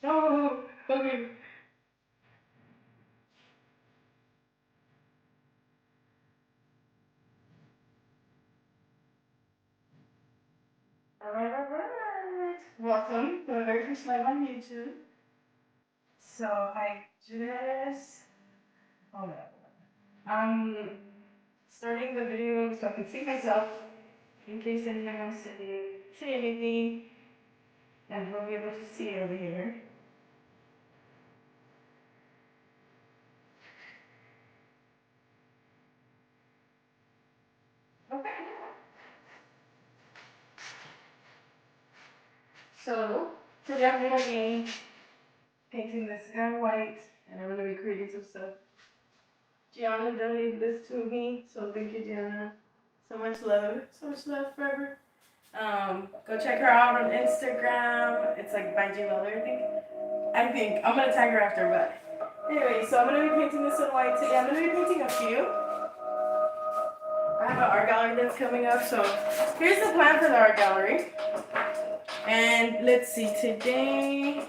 Oh, okay. Alright. Welcome to a very first live on YouTube. So I just hold up. I'm starting the video so I can see myself in case anyone wants to say anything, and we'll be able to see it over here. Okay. So today I'm gonna be painting this sky white, and I'm gonna be creating some stuff. Gianna donated this to me, so thank you, Gianna. So much love forever. Go check her out on Instagram. It's like by J Weller, I think. I'm gonna tag her after, but anyway, so I'm gonna be painting this in white today. I'm gonna be painting a few. I have an art gallery that's coming up, so here's the plan for the art gallery. And let's see, today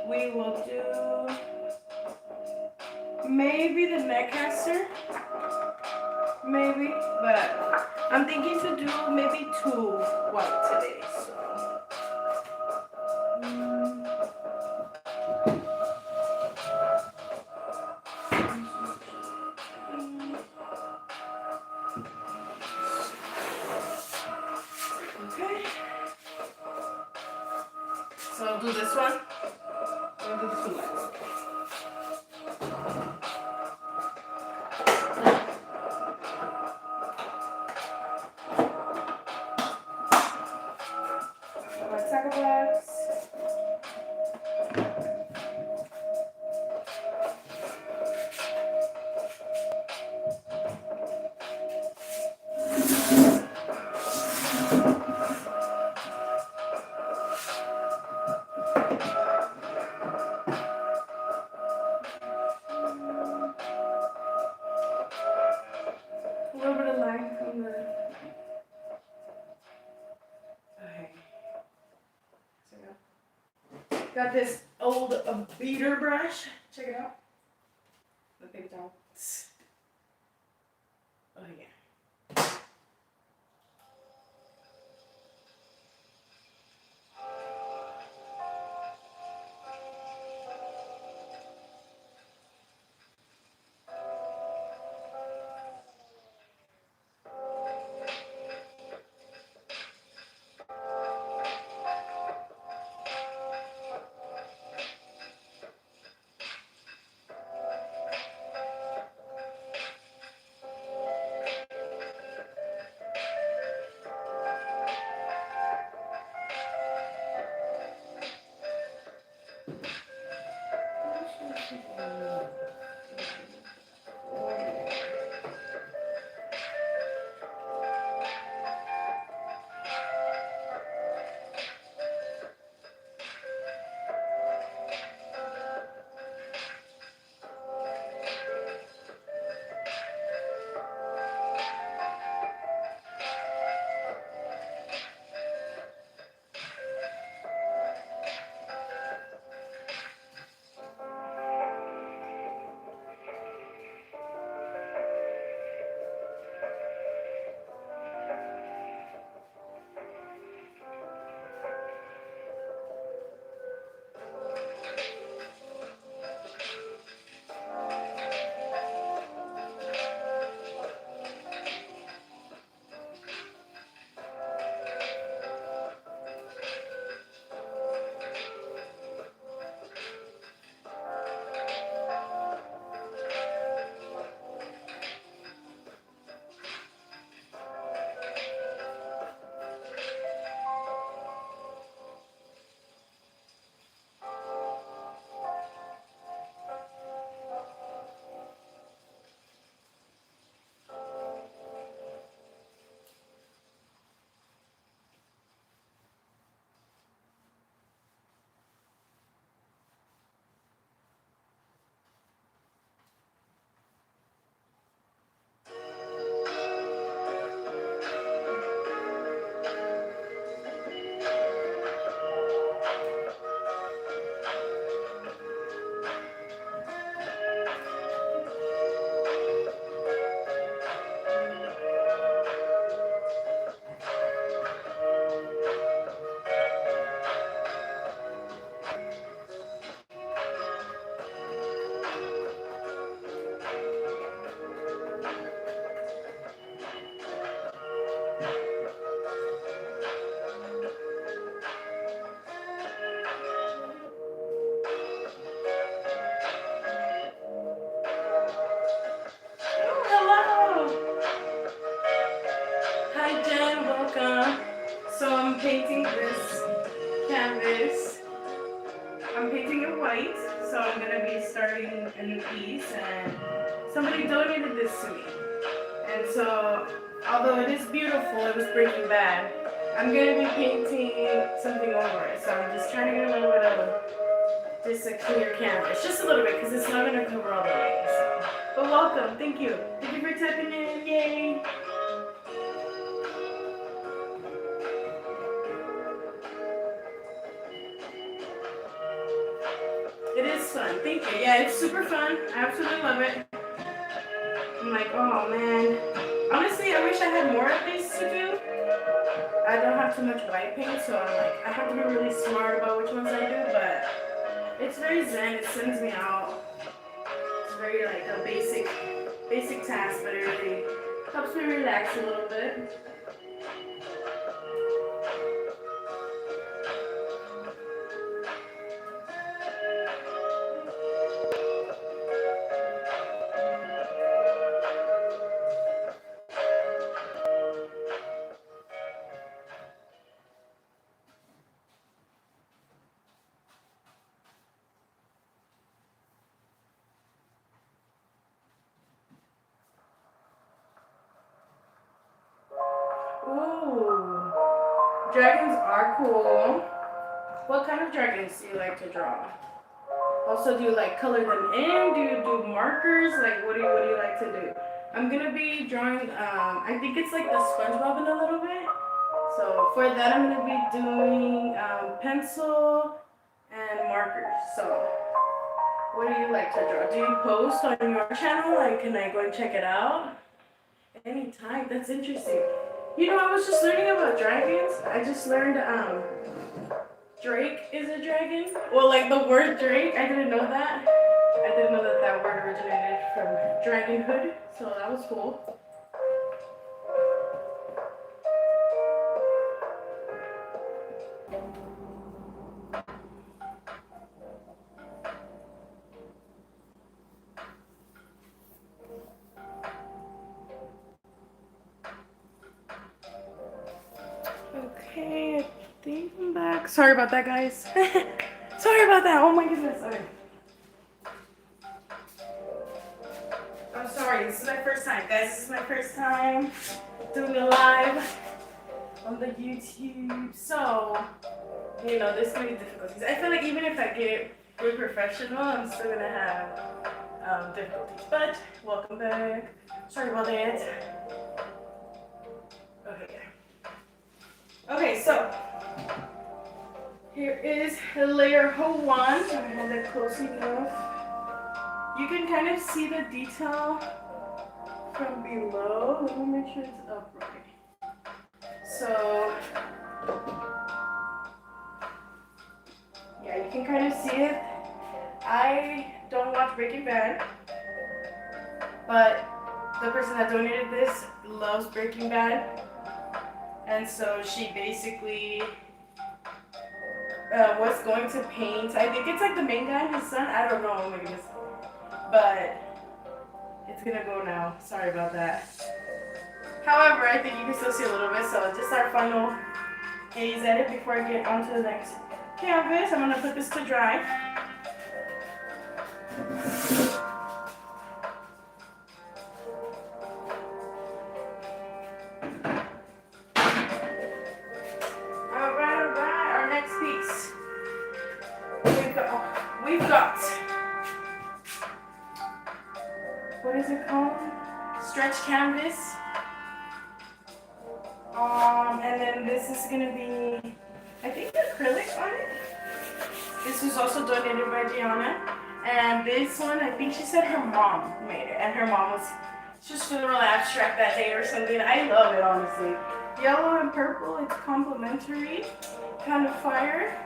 we will do maybe the Neckcaster, maybe, but I'm thinking to do maybe two white today. So. Okay. So I'll do this one. I'll do this one. My tackle box. A little bit of line from the. Okay. So got this old beater brush. Check it out. The big doll. Oh yeah. canvas. I'm painting it white, so I'm gonna be starting a new piece, and somebody donated this to me. And so, although it is beautiful, it was Breaking Bad, I'm gonna be painting something over it. So I'm just trying to get a little bit of just a clear canvas, just a little bit, because it's not gonna cover all the way. So. But welcome, thank you. Thank you for tapping in, yay! It is fun, thank you. Yeah, it's super fun. I absolutely love it. I'm like, oh man. Honestly, I wish I had more of these to do. I don't have too much white paint, so I'm like, I have to be really smart about which ones I do, but it's very zen. It sends me out. It's very like a basic task, but it really helps me relax a little bit. Ooh, dragons are cool. What kind of dragons do you like to draw? Also, do you like color them in? Do you do markers? Like, what do you like to do? I'm gonna be drawing. I think it's like the SpongeBob in a little bit. So for that, I'm gonna be doing pencil and markers. So, what do you like to draw? Do you post on your channel? Like, can I go and check it out? Anytime. That's interesting. You know, I was just learning about dragons. I just learned Drake is a dragon. Well, like the word Drake, I didn't know that. I didn't know that that word originated from dragonhood, so that was cool. Okay, I think I'm back. Sorry about that, guys. Sorry about that. Oh my goodness. Okay. I'm sorry. This is my first time, guys. This is my first time doing a live on the YouTube. So, you know, there's gonna be difficulties. I feel like even if I get really professional, I'm still gonna have difficulties. But welcome back. Sorry about that. Okay. Okay, so here is layer 1. I hold it close enough. You can kind of see the detail from below. Let me make sure it's upright. So, yeah, you can kind of see it. I don't watch Breaking Bad, but the person that donated this loves Breaking Bad. And so she basically was going to paint. I think it's like the main guy and his son. I don't know. Oh my goodness. But it's gonna go now. Sorry about that. However, I think you can still see a little bit. So just our final gaze at it before I get onto the next canvas. I'm gonna put this to dry. We've got, what is it called? Stretch canvas. And then this is gonna be, I think, acrylic on it. This was also donated by Gianna. And this one, I think she said her mom made it. And her mom was just feeling real abstract that day or something. I love it, honestly. Yellow and purple, it's complementary, kind of fire.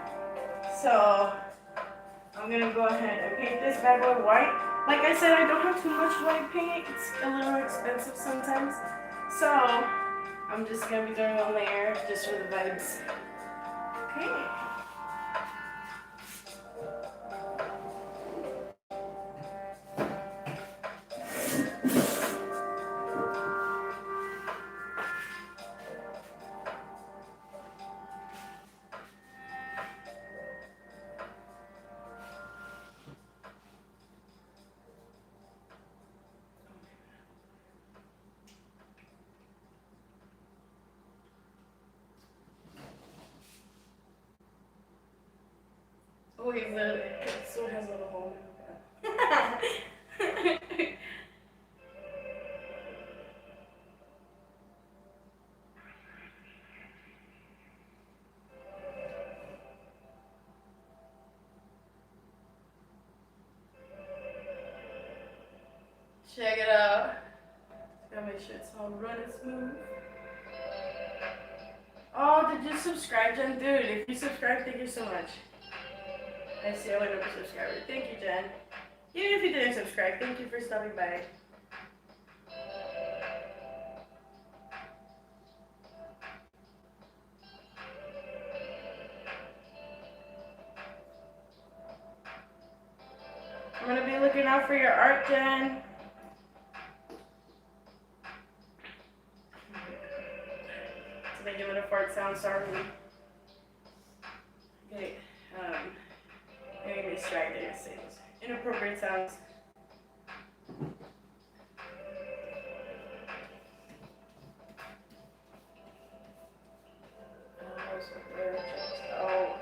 So I'm gonna go ahead and paint this bad boy white. Like I said, I don't have too much white paint. It's a little expensive sometimes. So I'm just gonna be doing one layer just for the vibes. Okay. Wait, the sword has a little hole in it. Check it out. Gotta make sure it's all running smooth. Oh, did you subscribe, Jen? Dude, if you subscribe, thank you so much. I see I went over subscriber. Thank you, Jen. Even if you didn't subscribe, thank you for stopping by. I'm gonna be looking out for your art, Jen. So they give it a fart sound, sorry. Okay, I made me distracted. I say those inappropriate sounds. Oh.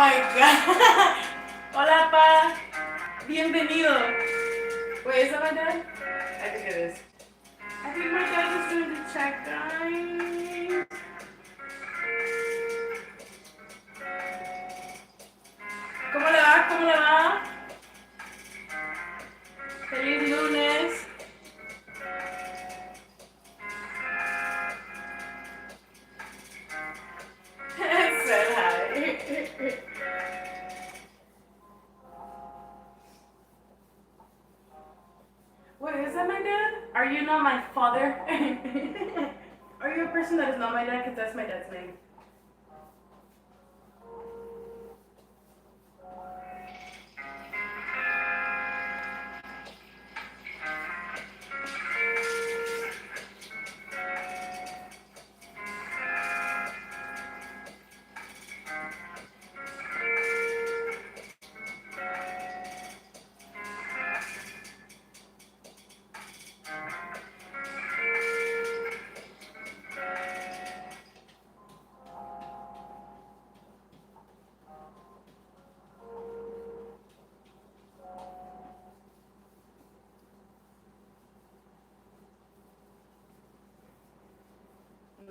my god. Hola, pa. Bienvenido. Wait, is that my dad? I think it is. I think my dad was doing the check, guys. ¿Cómo le va? ¿Cómo le va? Feliz lunes. Said hi. Wait, is that my dad? Are you not my father? Are you a person that is not my dad? Because that's my dad's name.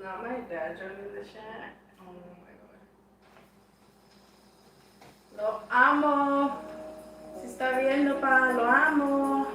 Not my dad joining the chat. Oh my god. Lo amo. Si está viendo, pa, lo amo.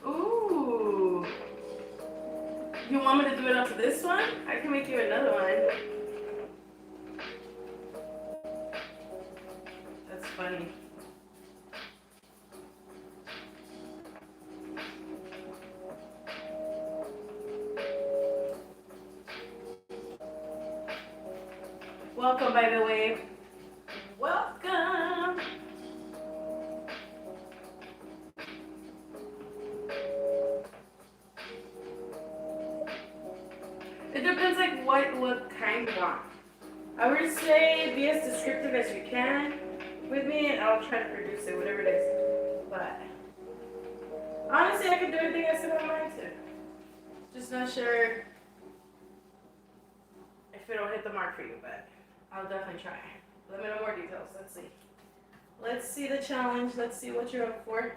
Ooh. You want me to do it up to this one? I can make you another one. That's funny. Welcome, by the way. Welcome. It depends like what kind you want. I would say be as descriptive as you can with me and I'll try to produce it, whatever it is. But honestly, I can do anything I set my mind to. Just not sure if it'll hit the mark for you, but I'll definitely try. Let me know more details. Let's see. Let's see the challenge. Let's see what you're up for.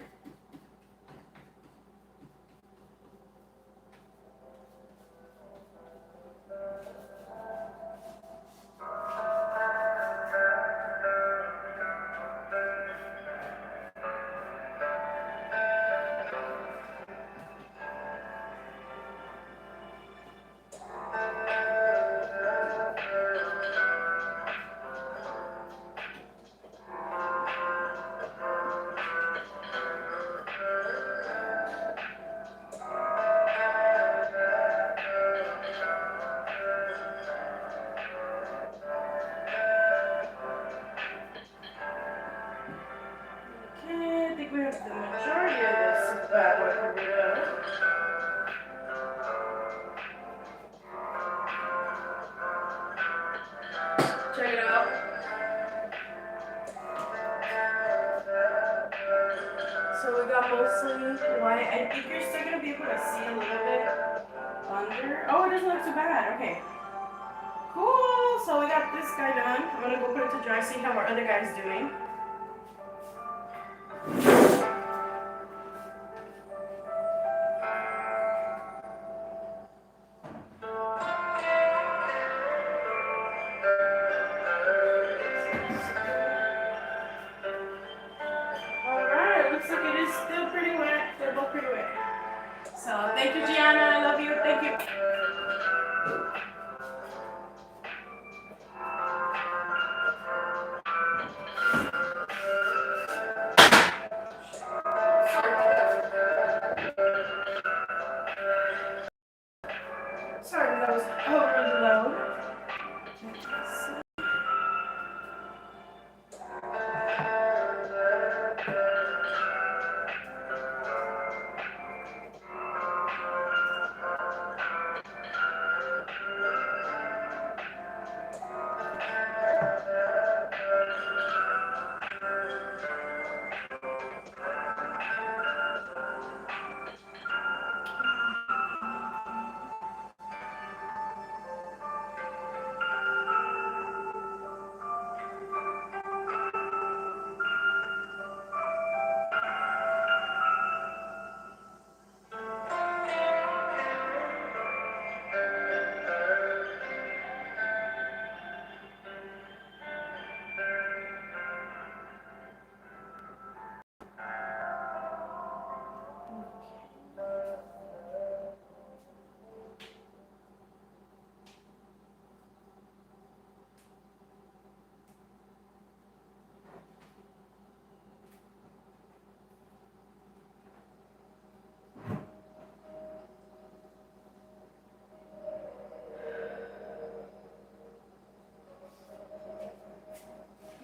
Okay, I think we have the majority of this bad boy covered up. Check it out. So we got mostly white. I think you're still gonna be able to see a little bit under. Oh, it doesn't look too bad. Okay. Cool. So we got this guy done. I'm gonna go put it to dry, see how our other guy's doing. Alright, looks like it is still pretty wet. They're both pretty wet. So thank you, Gianna. I love you. Thank you. Sorry, that was overly loud.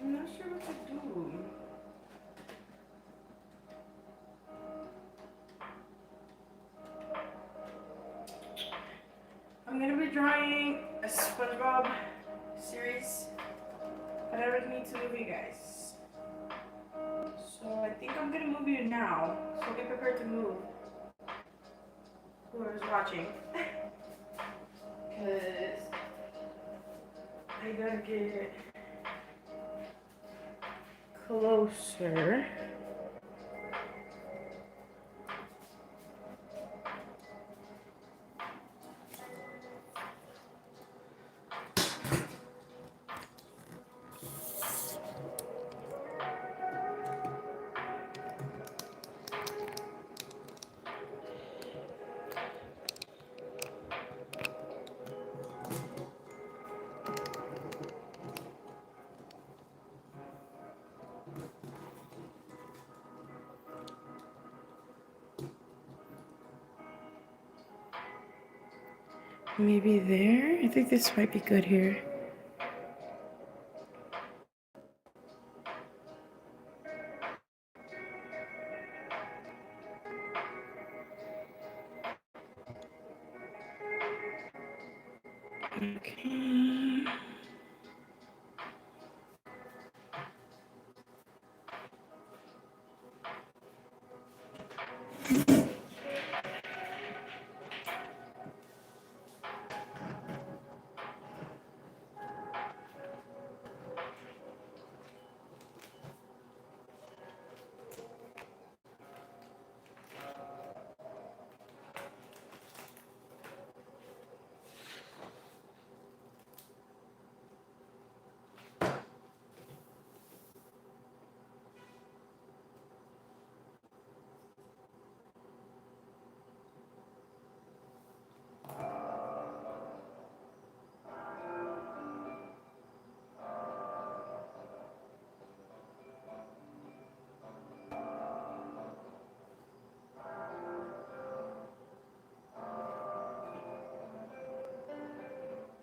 I'm not sure what to do. I'm gonna be drawing a SpongeBob series, but I would need to move you guys. So I think I'm gonna move you now. So be prepared to move. Whoever's watching. Cause I gotta get closer. Maybe there? I think this might be good here. Okay.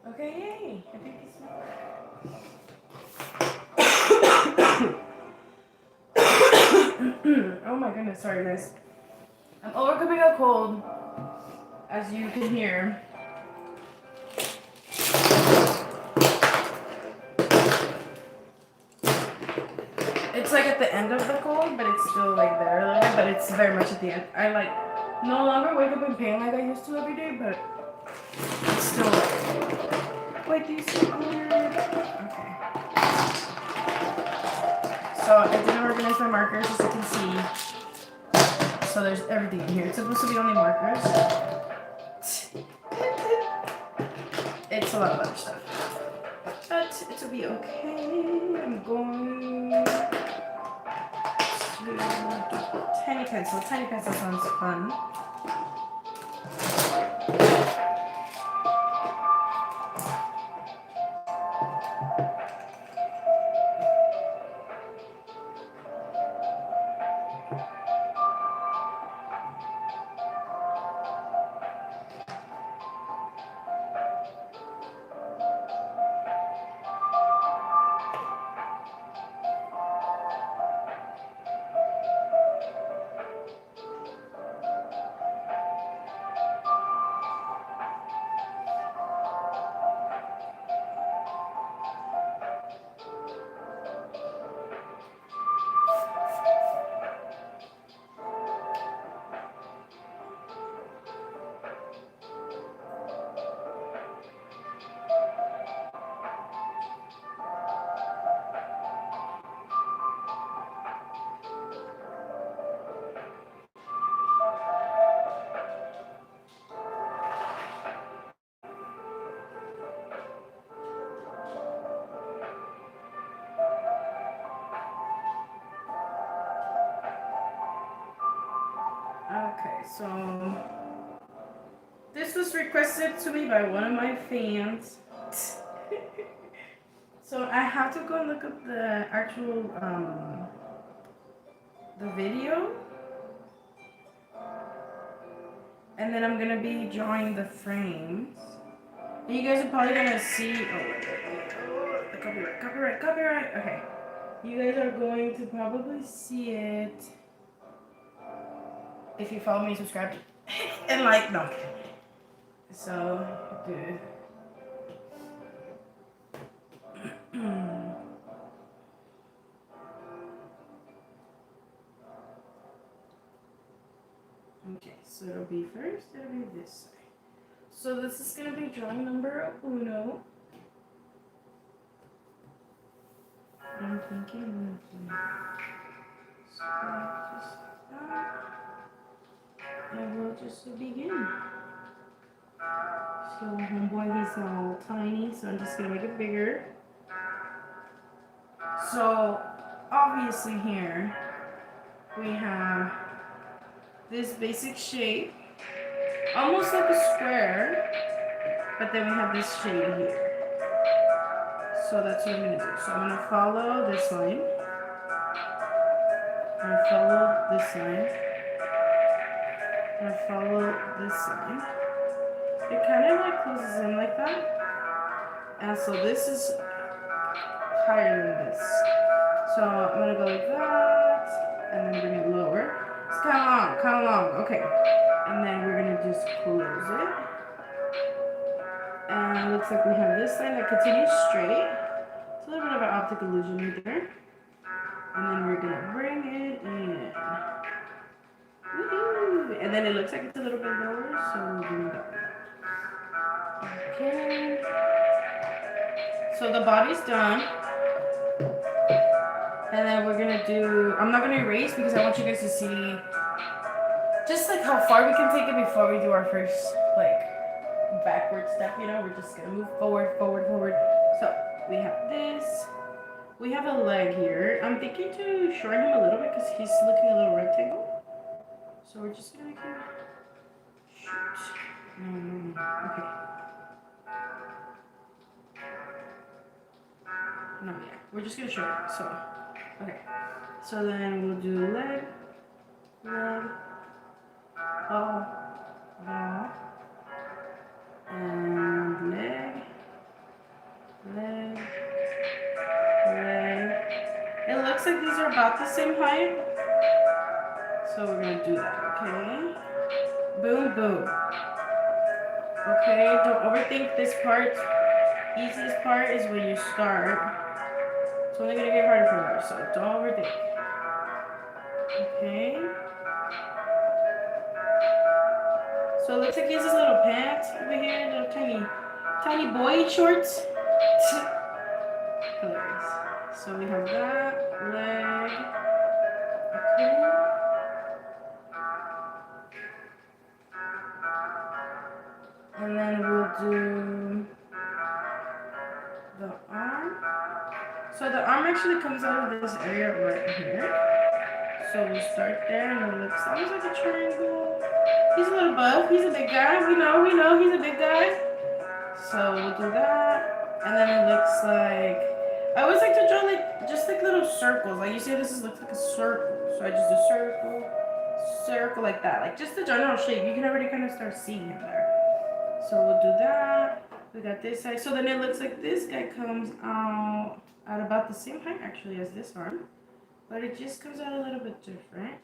Okay, yay! I think this one. Oh my goodness, sorry guys. I'm overcoming a cold, as you can hear. It's like at the end of the cold, but it's still like there a little bit, but it's very much at the end. I like no longer wake up in pain like I used to every day, but it's still like, Wait, do you see all your... Okay. So I didn't organize my markers, as you can see. So there's everything in here. It's supposed to be only markers. It's a lot of other stuff. But it'll be okay. I'm going to tiny pencil. Tiny pencil sounds fun. Okay, so this was requested to me by one of my fans. So I have to go and look up the actual the video, and then I'm gonna be drawing the frames. And you guys are probably gonna see. Oh, the copyright. Okay, you guys are going to probably see it if you follow me, subscribe, and like. No. So good. Okay, so it'll be first, it'll be this side. So this is gonna be drawing number uno. I'm thinking so just stop, and we'll just begin. So homeboy, he's all tiny, so I'm just gonna make it bigger. So obviously here we have this basic shape, almost like a square, but then we have this shade here. So that's what I'm gonna do. So I'm gonna follow this line. I'm gonna follow this line. I'm gonna follow this line. It kind of like closes in like that. And so this is higher than this. So I'm gonna go like that, and then bring it lower. It's kind of long, okay. And then we're gonna just close it. And it looks like we have this line that continues straight. It's a little bit of an optic illusion right there. And then we're gonna bring it in. Woohoo! And then it looks like it's a little bit lower, so we'll bring it up. Okay. So the body's done. And then we're gonna do, I'm not gonna erase because I want you guys to see just like how far we can take it before we do our first like backward step, you know. We're just gonna move forward. So we have this. We have a leg here. I'm thinking to shorten him a little bit because he's looking a little rectangle. So we're just gonna make him shoot. Okay. No, yeah. We're just gonna shorten it. So okay. So then we'll do leg, paw, and leg. It looks like these are about the same height. So we're gonna do that, okay? Boom, boom. Okay, don't overthink this part. Easiest part is when you start. It's only gonna get harder from there, so don't overthink. Okay. So it looks like he has his little pants over here, little tiny tiny boy shorts. Hilarious. So we have that leg. Okay. And then we'll do the arm. So the arm actually comes out of this area right here. So we'll start there, and it looks almost like a triangle. He's a little buff. He's a big guy. We know he's a big guy. So we'll do that, and then it looks like, I always like to draw like just like little circles. Like you see, looks like a circle. So I just do circle like that, like just the general shape. You can already kind of start seeing it there. So we'll do that. We got this side. So then it looks like this guy comes out at about the same height actually as this arm, but it just comes out a little bit different.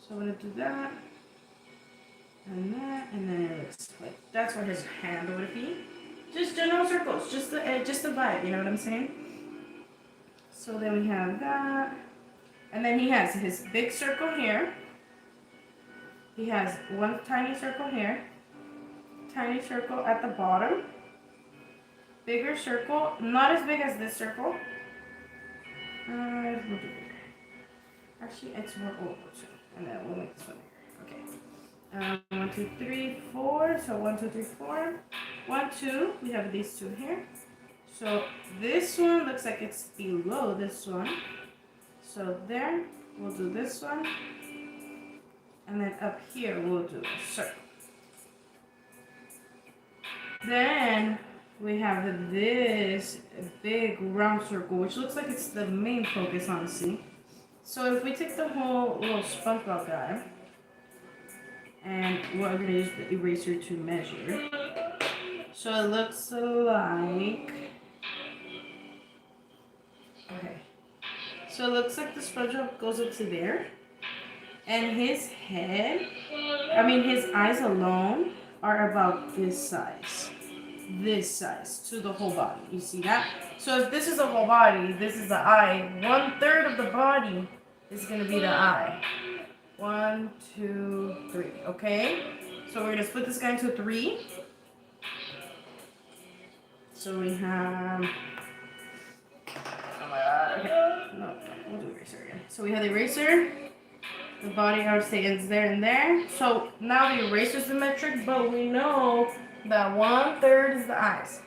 So I'm gonna do that and that, and then it looks like that's what his hand would be. Just general circles, just the vibe, you know what I'm saying? So then we have that, and then he has his big circle here. He has one tiny circle here, tiny circle at the bottom, bigger circle, not as big as this circle. We'll do bigger. Actually, it's more oval too, and then we'll make this one bigger. Okay. 1, 2, 3, 4. So 1, 2, 3, 4. 1, 2. We have these two here. So this one looks like it's below this one. So there, we'll do this one. And then up here, we'll do a circle. Then we have this big round circle, which looks like it's the main focus, honestly. So if we take the whole little SpongeBob guy, and we're going to use the eraser to measure. So it looks like, okay. So it looks like the SpongeBob goes up to there. And his head, his eyes alone are about this size. This size to the whole body. You see that? So if this is the whole body, this is the eye. 1/3 of the body is going to be the eye. 1, 2, 3. Okay? So we're going to split this guy into 3. So we have... Oh my god. Okay. No, we'll do eraser again. So we have the eraser. The body obviously ends there and there. So now the eraser's the metric, but we know that 1/3 is the eyes.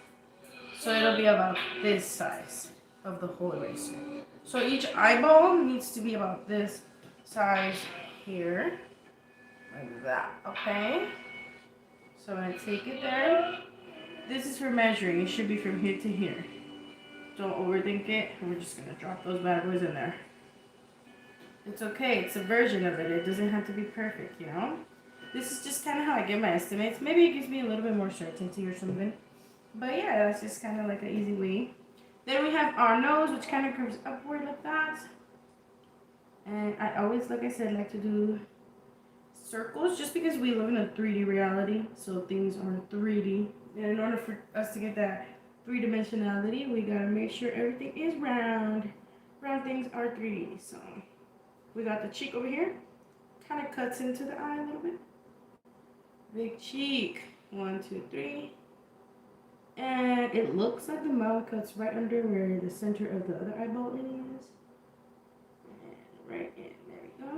So it'll be about this size of the whole eraser. So each eyeball needs to be about this size here. Like that, okay? So I'm going to take it there. This is for measuring. It should be from here to here. Don't overthink it. We're just going to drop those bad boys in there. It's okay. It's a version of it. It doesn't have to be perfect, you know? This is just kind of how I get my estimates. Maybe it gives me a little bit more certainty or something. But yeah, that's just kind of like an easy way. Then we have our nose, which kind of curves upward like that. And I always, like I said, like to do circles just because we live in a 3D reality. So things are 3D. And in order for us to get that 3-dimensionality, we gotta make sure everything is round. Round things are 3D. So we got the cheek over here. Kind of cuts into the eye a little bit. Big cheek. 1, 2, 3. And it looks like the mouth cuts right under where the center of the other eyeball is. And right in. There we go.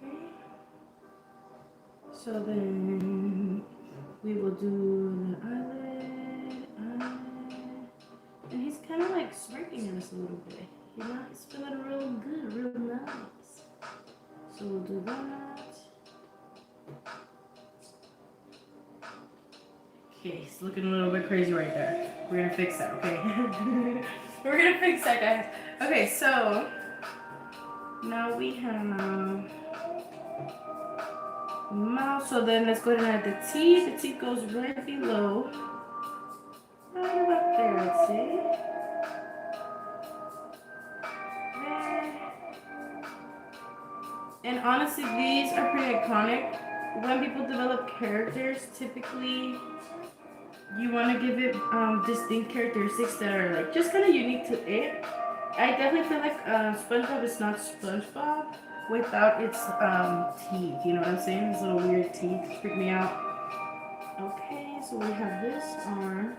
Okay. So then we will do the eyelid, and he's kind of like smirking at us a little bit. You know, he's feeling real good, real nice. So we'll do that. Okay, he's looking a little bit crazy right there. We're gonna fix that, okay? We're gonna fix that, guys. Okay, so now we have mouth. So then let's go ahead and add the teeth. The teeth goes right below. Right about there, let's see. There. And honestly, these are pretty iconic. When people develop characters, typically you want to give it distinct characteristics that are like just kind of unique to it. I definitely feel like SpongeBob is not SpongeBob without its teeth. You know what I'm saying? These little weird teeth freak me out. Okay, so we have this arm.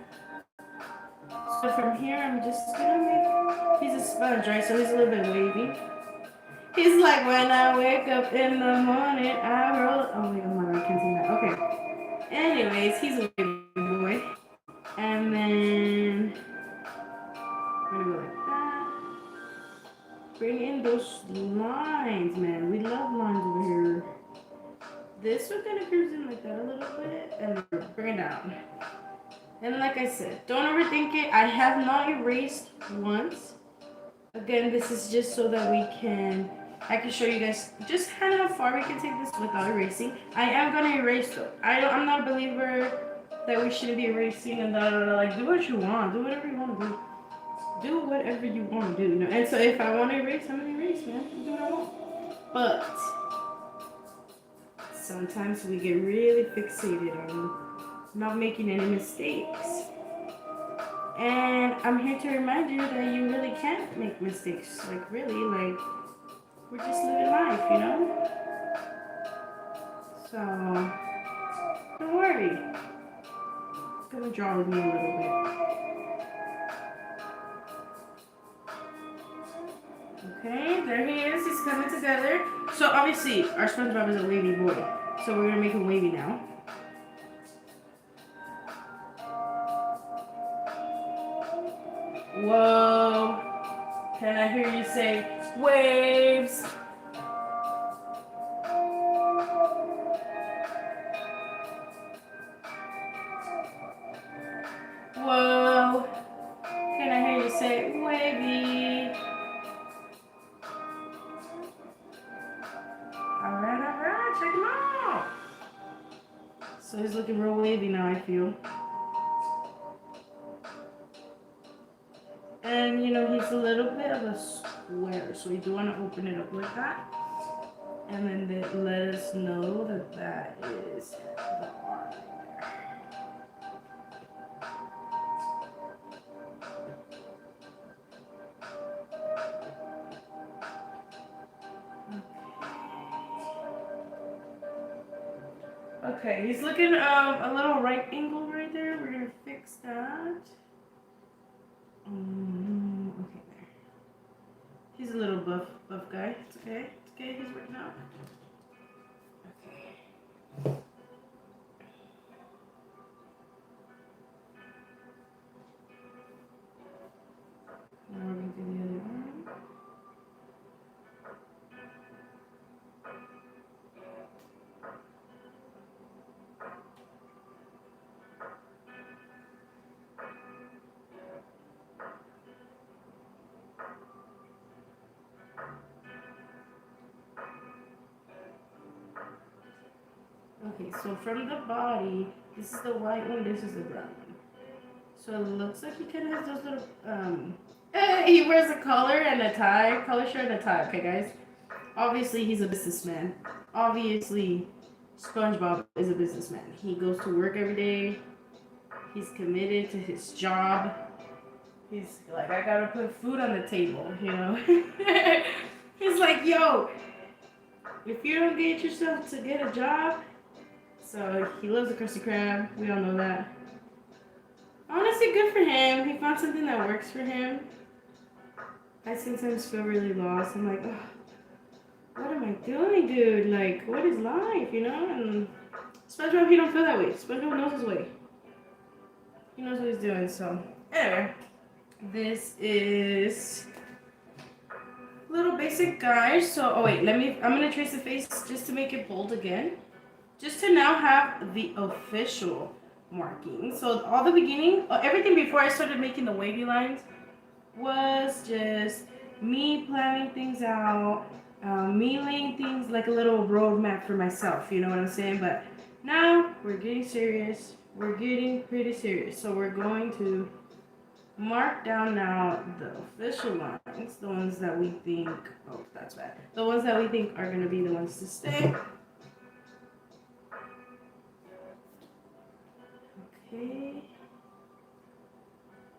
So from here, I'm just gonna make. He's a sponge, right? So he's a little bit wavy. He's like when I wake up in the morning, I roll. Oh my god, I can't sing that. Okay. Anyways, he's a wavy boy, and then we're gonna go like that. Bring in those lines, man. We love lines over here. This one kind of curves in like that a little bit, and bring it down. And like I said, don't overthink it. I have not erased once. Again, this is just so that I can show you guys just kind of how far we can take this without erasing. I am gonna erase though. I'm not a believer that we shouldn't be erasing and like do what you want, do whatever you want to do. Do whatever you want to do, you know. And so if I want to erase, I'm gonna erase, man. Do what I want. But sometimes we get really fixated on not making any mistakes. And I'm here to remind you that you really can't make mistakes. Like really, like we're just living life, you know? So don't worry. Come and draw with me a little bit. Okay, there he is. He's coming together. So obviously our SpongeBob is a wavy boy. So we're gonna make him wavy now. Whoa. Can I hear you say waves? Whoa. Can I hear you say wavy? Alright, check him out. So he's looking real wavy now, I feel. And you know, he's a little bit of a square, so we do want to open it up like that. And then let us know that that is the arm right there. Okay, he's looking a little right angle right there. We're gonna fix that. Okay, there. He's a little buff guy. It's okay. It's okay. He's working out. Okay. Now we're gonna do the other arm. Okay, so from the body, this is the white one, this is the brown one. So it looks like he kind of has those little, he wears a collar and a tie, collar shirt and a tie, okay guys? Obviously he's a businessman. Obviously SpongeBob is a businessman. He goes to work every day. He's committed to his job. He's like, I gotta put food on the table, you know? He's like, yo, if you don't get yourself to get a job, so he loves the Krusty Krab. We all know that. Honestly, good for him. He found something that works for him. I sometimes feel really lost. I'm like, oh, what am I doing, dude? Like, what is life, you know? And SpongeBob, he don't feel that way. SpongeBob knows his way. He knows what he's doing, so. Anyway, this is little basic guys. So, oh wait, I'm gonna trace the face just to make it bold again. Just to now have the official marking. So all the beginning, everything before I started making the wavy lines was just me planning things out, me laying things like a little roadmap for myself, you know what I'm saying? But now we're getting serious. We're getting pretty serious. So we're going to mark down now the official lines, the ones that we think, oh, that's bad. The ones that we think are gonna be the ones to stay. Okay.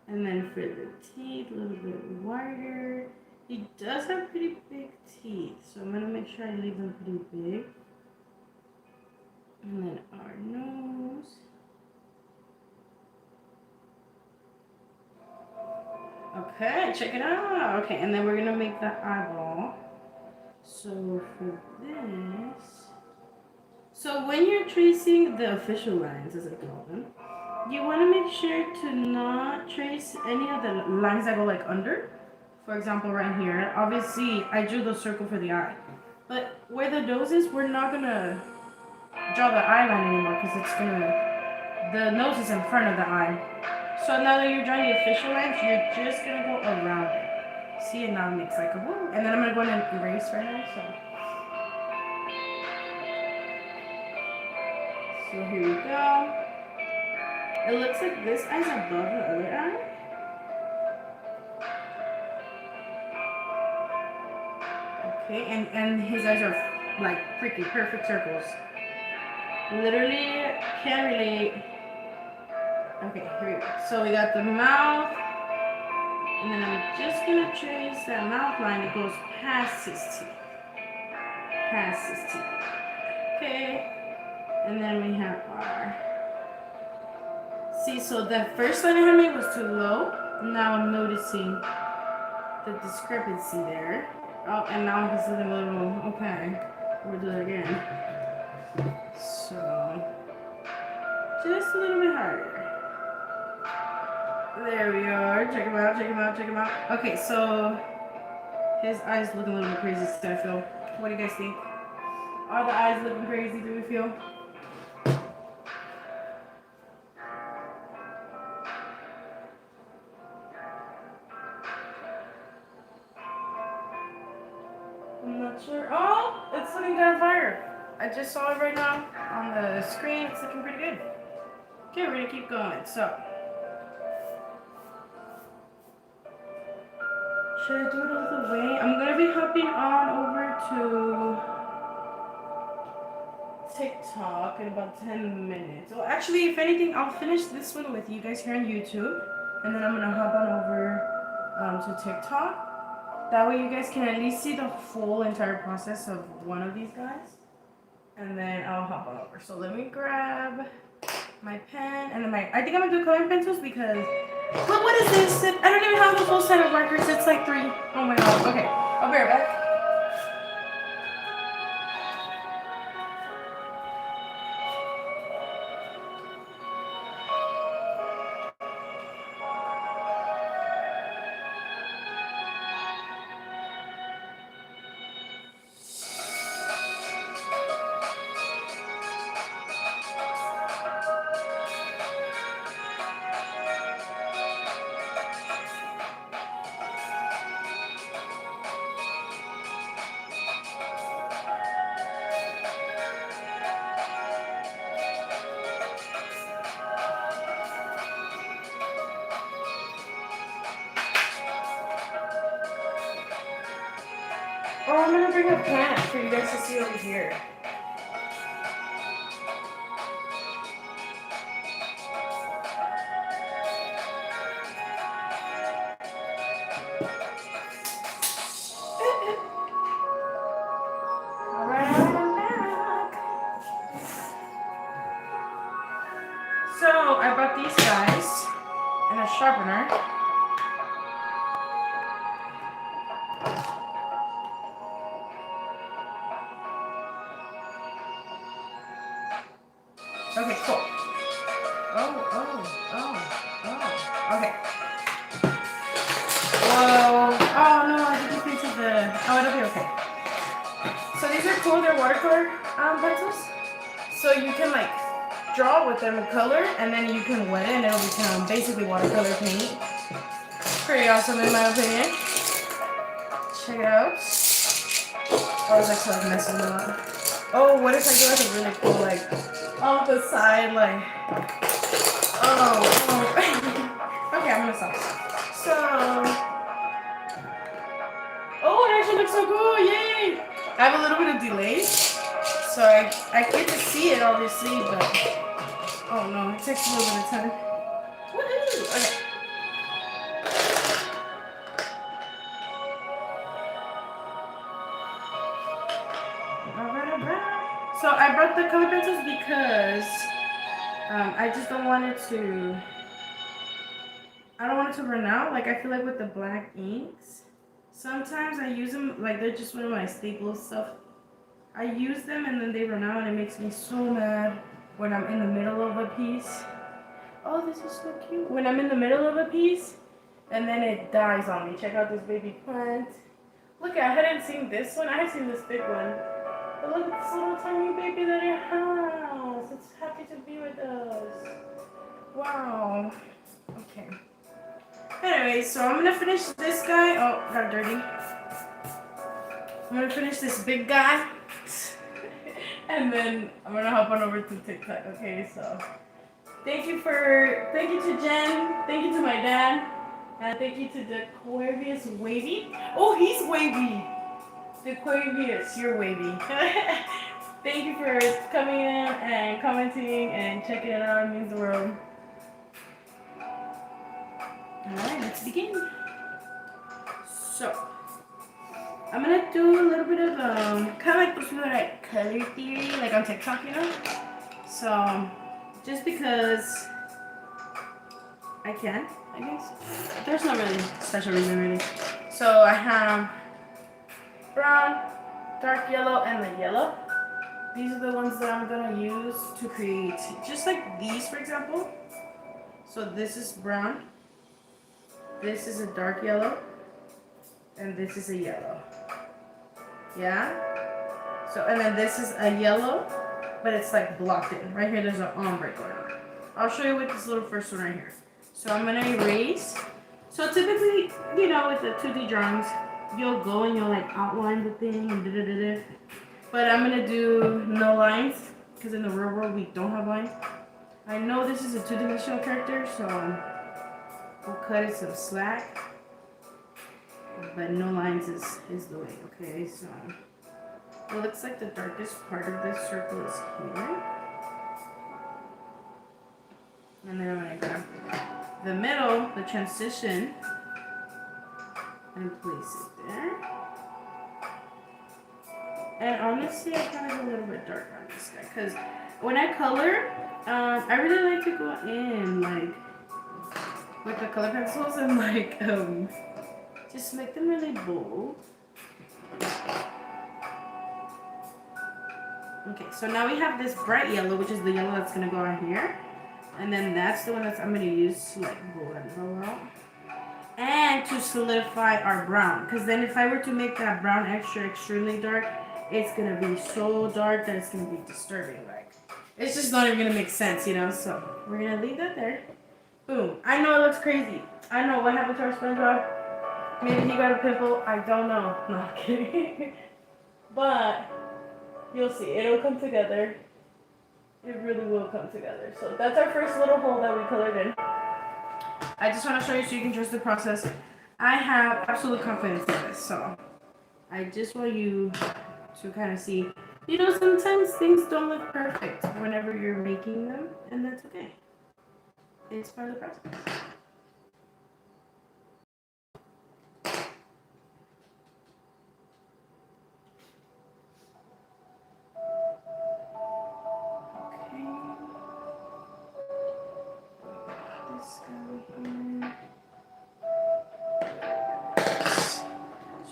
And then for the teeth, a little bit wider. He does have pretty big teeth, so I'm gonna make sure I leave them pretty big. And then our nose. Okay, check it out. Okay, and then we're gonna make the eyeball. So for this, so when you're tracing the official lines, as I call them, you want to make sure to not trace any of the lines that go like under. For example, right here, obviously I drew the circle for the eye, but where the nose is, we're not gonna draw the eye line anymore because the nose is in front of the eye. So now that you're drawing the official lines, you're just gonna go around it. See, it now makes like a woo. And then I'm gonna go in and erase right now. So here we go. It looks like this eye's above the other eye. Okay, and his eyes are like freaking perfect circles. Literally can't relate. Okay, here we go. So we got the mouth, and then I'm just gonna trace that mouth line that goes past his teeth. Past his teeth. Okay, and then we have our. See, so the first line I had made was too low. Now I'm noticing the discrepancy there. Oh, and now he's a little. Okay, we'll do that again. So just a little bit harder. There we are. Check him out, check him out, check him out. Okay, so his eyes looking a little bit crazy, so I feel. What do you guys think? Are the eyes looking crazy, do we feel? I'm not sure. Oh, it's looking kind of fire. I just saw it right now on the screen. It's looking pretty good. Okay, we're gonna keep going. So. Should I do it all the way? I'm gonna be hopping on over to TikTok in about 10 minutes. Well, actually, if anything, I'll finish this one with you guys here on YouTube, and then I'm gonna hop on over to TikTok. That way, you guys can at least see the full entire process of one of these guys, and then I'll hop on over. So let me grab my pen and then I think I'm gonna do coloring pencils because. But what is this? I don't even have a full set of markers. It's like 3. Oh my god. Okay. I'll be right back. Oh, I'm gonna bring a plant for you guys to see over here. Alright, I'm back. So, I brought these guys and a sharpener. Okay, cool. Okay. Whoa. Oh no, I didn't think of the. Oh, it'll be okay. So these are cool. They're watercolor pencils. So you can like draw with them in color, and then you can wet it, and it'll become basically watercolor paint. Pretty awesome in my opinion. Check it out. Oh, I was actually like messing them up. Oh, what if I do like a really cool like off the side like oh. Okay, I'm gonna stop. So oh, it actually looks so cool, yay! I have a little bit of delay. So I get to see it obviously, but oh no, it takes a little bit of time. Woohoo! Okay. the color pencils because I just don't want it to. I don't want it to run out. Like I feel like with the black inks, sometimes I use them like they're just one of my staple stuff. I use them and then they run out and it makes me so mad when I'm in the middle of a piece. Oh, this is so cute. When I'm in the middle of a piece and then it dies on me. Check out this baby plant. Look, I hadn't seen this one. I had seen this big one. But look at this little tiny baby that it has. It's happy to be with us. Wow. Okay. Anyway, so I'm gonna finish this guy. Oh, got dirty. I'm gonna finish this big guy. And then I'm gonna hop on over to TikTok. Okay, so thank you to Jen, thank you to my dad, and thank you to the Aquarius Wavy. Oh, he's wavy. The Aquarius, you're wavy. Thank you for coming in and commenting and checking it out. It means the world. Alright, let's begin. So, I'm gonna do a little bit of kind of like those people that like color theory, like on TikTok, you know? So, just because I can, I guess. There's no really special reason, really. So, I have brown, dark yellow, and the yellow. These are the ones that I'm gonna use to create, just like these, for example. So, this is brown. This is a dark yellow, and this is a yellow. Yeah? So, and then this is a yellow, but it's like blocked in. Right here, there's an ombre going on. I'll show you with this little first one right here. So I'm gonna erase. So typically, you know, with the 2D drawings, you'll go and you'll like outline the thing and da-da-da-da. But I'm gonna do no lines, because in the real world, we don't have lines. I know this is a 2-dimensional character, so we'll cut it some slack, but no lines is the way. Okay, so it looks like the darkest part of this circle is here, and then I'm gonna grab the middle, the transition, and place it there. And honestly, I kind of go a little bit dark on this guy because when I color, I really like to go in like with the color pencils and like just make them really bold. Okay, so now we have this bright yellow, which is the yellow that's gonna go on here, and then that's the one that I'm gonna use to like blend out and to solidify our brown. Because then if I were to make that brown extremely dark, it's gonna be so dark that it's gonna be disturbing. Like it's just not even gonna make sense, you know. So we're gonna leave that there. Boom. I know it looks crazy. I know what happened to our SpongeBob. Maybe he got a pimple. I don't know. No, I'm kidding. But you'll see. It'll come together. It really will come together. So that's our first little hole that we colored in. I just want to show you so you can trust the process. I have absolute confidence in this. So I just want you to kind of see. You know, sometimes things don't look perfect whenever you're making them. And that's okay. It's part of the process.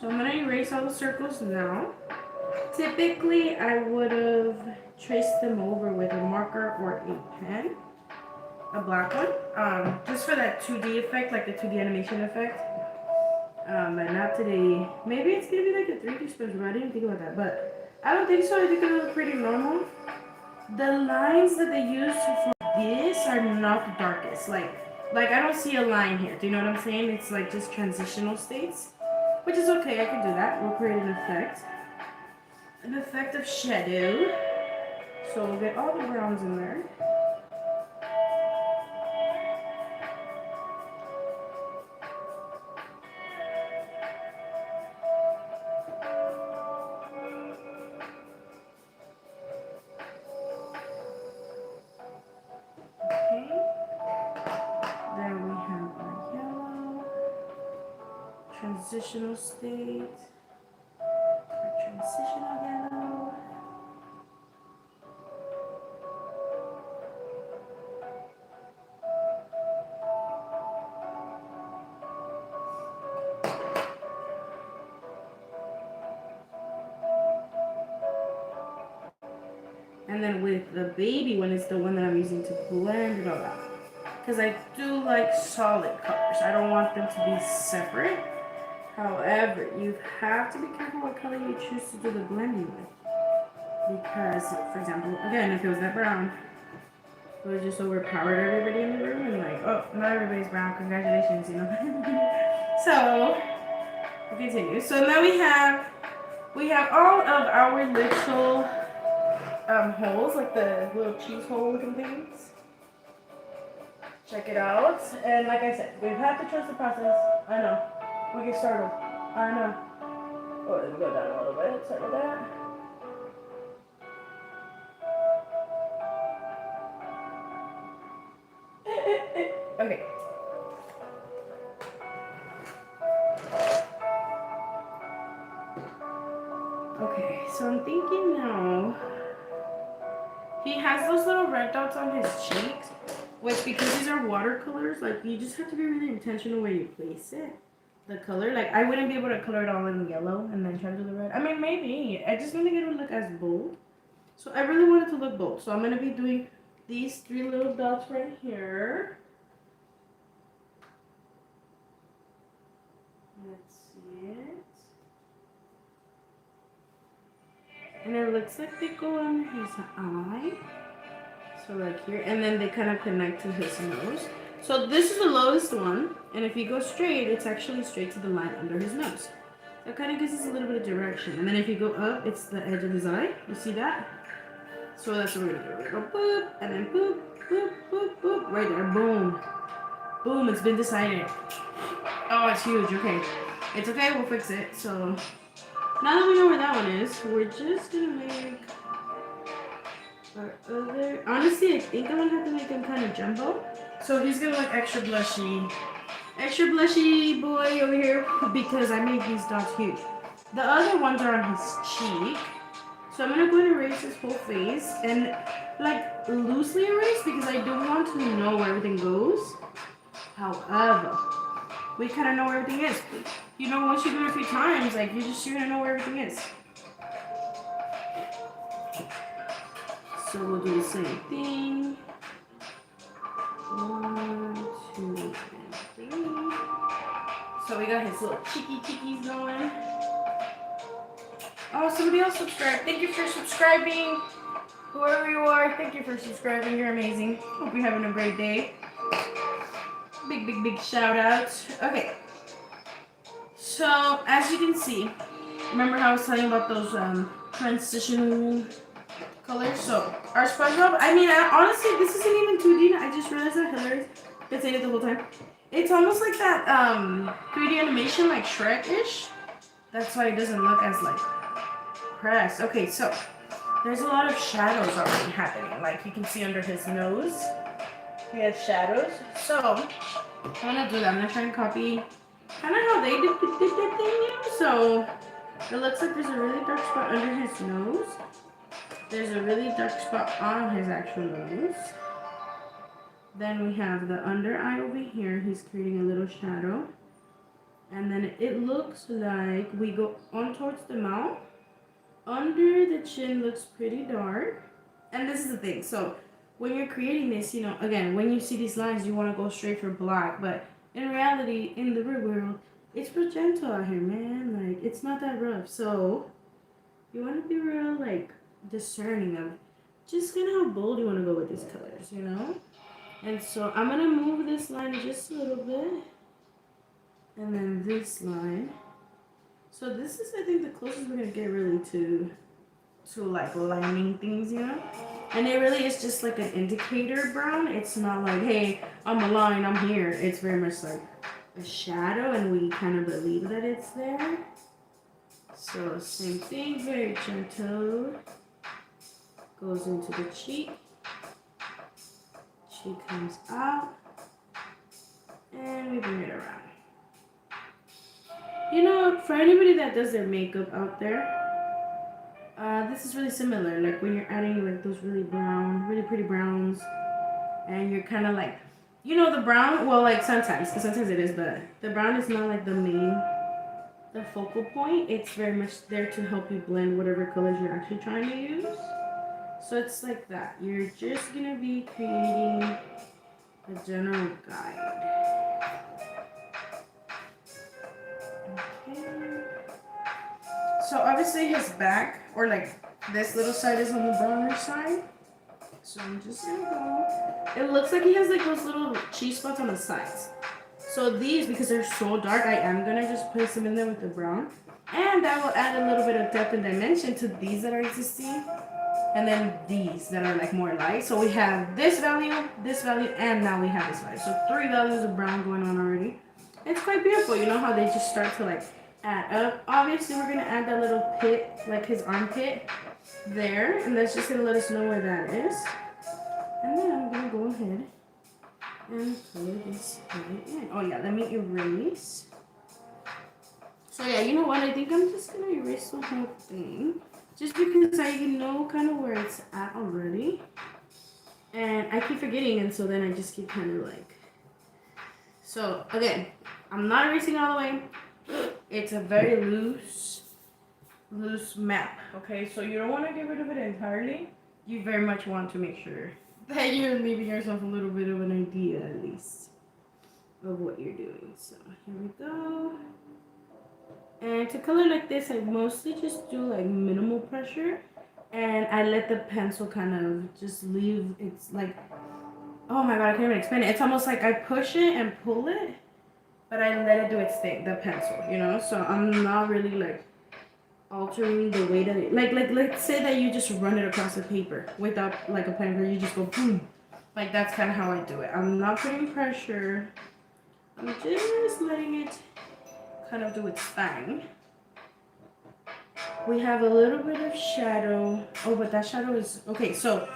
So I'm going to erase all the circles now. Typically, I would have traced them over with a marker or a pen, a black one, just for that 2D effect, like the 2D animation effect. But not today. Maybe it's going to be like a 3D SpongeBob. I didn't think about that, but I don't think so. I think it'll look pretty normal. The lines that they use for this are not the darkest. Like I don't see a line here. Do you know what I'm saying? It's like just transitional states, which is okay. I can do that. We'll create an effect of shadow. So we'll get all the browns in there. Transitional state, transitional yellow. then with the baby one is the one that I'm using to blend it all out. Because I do like solid colors. I don't want them to be separate. However, you have to be careful what color you choose to do the blending with. Because, for example, again, if it was that brown, it would just overpowered everybody in the room and like, oh, not everybody's brown, congratulations, you know. So, we'll continue. So now we have all of our little holes, like the little cheese hole looking things. Check it out. And like I said, we have to trust the process. I know. We get started. I know. Oh, let me go down a little bit. Sorry about that. Okay. Okay, so I'm thinking now, he has those little red dots on his cheeks, which because these are watercolors, like you just have to be really intentional where you place it. The color, like I wouldn't be able to color it all in yellow and then try to do the red. I mean, maybe. I just want to get it to look as bold. So I really want it to look bold. So I'm going to be doing these 3 little dots right here. Let's see it. And it looks like they go under his eye. So like here, and then they kind of connect to his nose. So this is the lowest one, and if you go straight, it's actually straight to the line under his nose. So it kind of gives us a little bit of direction. And then if you go up, it's the edge of his eye. You see that? So that's what we're gonna do. We're gonna go boop, and then boop, boop, boop, boop, right there, boom. Boom, it's been decided. Oh, it's huge, okay. It's okay, we'll fix it. So now that we know where that one is, we're just gonna make our other, honestly, I think I'm gonna have to make him kind of jumbo. So he's gonna look extra blushy boy over here because I made these dots huge. The other ones are on his cheek. So I'm gonna go and erase his whole face and like loosely erase because I don't want to know where everything goes. However, we kind of know where everything is. You know, once you do it a few times, like you're gonna know where everything is. So we'll do the same thing. 1, 2, and 3. So we got his little cheekies going. Oh, somebody else subscribed. Thank you for subscribing. Whoever you are, thank you for subscribing. You're amazing. Hope you're having a great day. Big shout out. Okay. So, as you can see, remember how I was telling you about those transition colors? So, our SpongeBob, I mean, honestly, this isn't even 2D. I just realized that Hillary's been saying it the whole time. It's almost like that 3D animation, like Shrek-ish. That's why it doesn't look as, like, pressed. Okay, so, there's a lot of shadows already happening. Like, you can see under his nose. He has shadows. So, I'm gonna do that. I'm gonna try and copy kind of how they did their thing, you know? So, it looks like there's a really dark spot under his nose. There's a really dark spot on his actual nose. Then we have the under eye over here. He's creating a little shadow. And then it looks like we go on towards the mouth. Under the chin looks pretty dark. And this is the thing. So, when you're creating this, you know, again, when you see these lines, you want to go straight for black. But in reality, in the real world, it's real gentle out here, man. Like, it's not that rough. So, you want to be real, like, discerning of just kind of how bold you want to go with these colors, you know? And so, I'm going to move this line just a little bit. And then this line. So, this is, I think, the closest we're going to get really to like, lining things, you know? And it really is just like an indicator brown. It's not like, hey, I'm a line, I'm here. It's very much like a shadow, and we kind of believe that it's there. So same thing, very gentle. Goes into the cheek. Cheek comes out. And we bring it around. You know, for anybody that does their makeup out there, this is really similar, like when you're adding like those really pretty browns, and you're kind of like, you know, the brown, well, like sometimes, because sometimes it is, but the brown is not like the focal point. It's very much there to help you blend whatever colors you're actually trying to use. So it's like that. You're just gonna be creating a general guide. Okay. So obviously his back, or like this little side is on the browner side. So I'm just gonna go. It looks like he has like those little cheese spots on the sides. So these, because they're so dark, I am gonna just place them in there with the brown. And that will add a little bit of depth and dimension to these that are existing. And then these that are like more light. So we have this value, and now we have this value. So 3 values of brown going on already. It's quite beautiful. You know how they just start to like add up. Obviously we're gonna add that little pit, like his armpit there. And that's just gonna let us know where that is. And then I'm gonna go ahead and put this right in. Oh yeah, let me erase. So yeah, you know what? I think I'm just gonna erase the whole thing. Just because I know kind of where it's at already. And I keep forgetting, and so then I just keep kind of like. So again, I'm not erasing all the way. It's a very loose map, okay? So you don't want to get rid of it entirely. You very much want to make sure that you're leaving yourself a little bit of an idea, at least, of what you're doing. So here we go. And to color like this, I mostly just do like minimal pressure. And I let the pencil kind of just leave, it's like, oh my god, I can't even explain it. It's almost like I push it and pull it, but I let it do its thing, the pencil, you know? So I'm not really like altering the way that it, like let's say that you just run it across the paper without like a pen where you just go boom. Like that's kind of how I do it. I'm not putting pressure. I'm just letting it kind of do its thing. We have a little bit of shadow. Oh, but that shadow is okay. So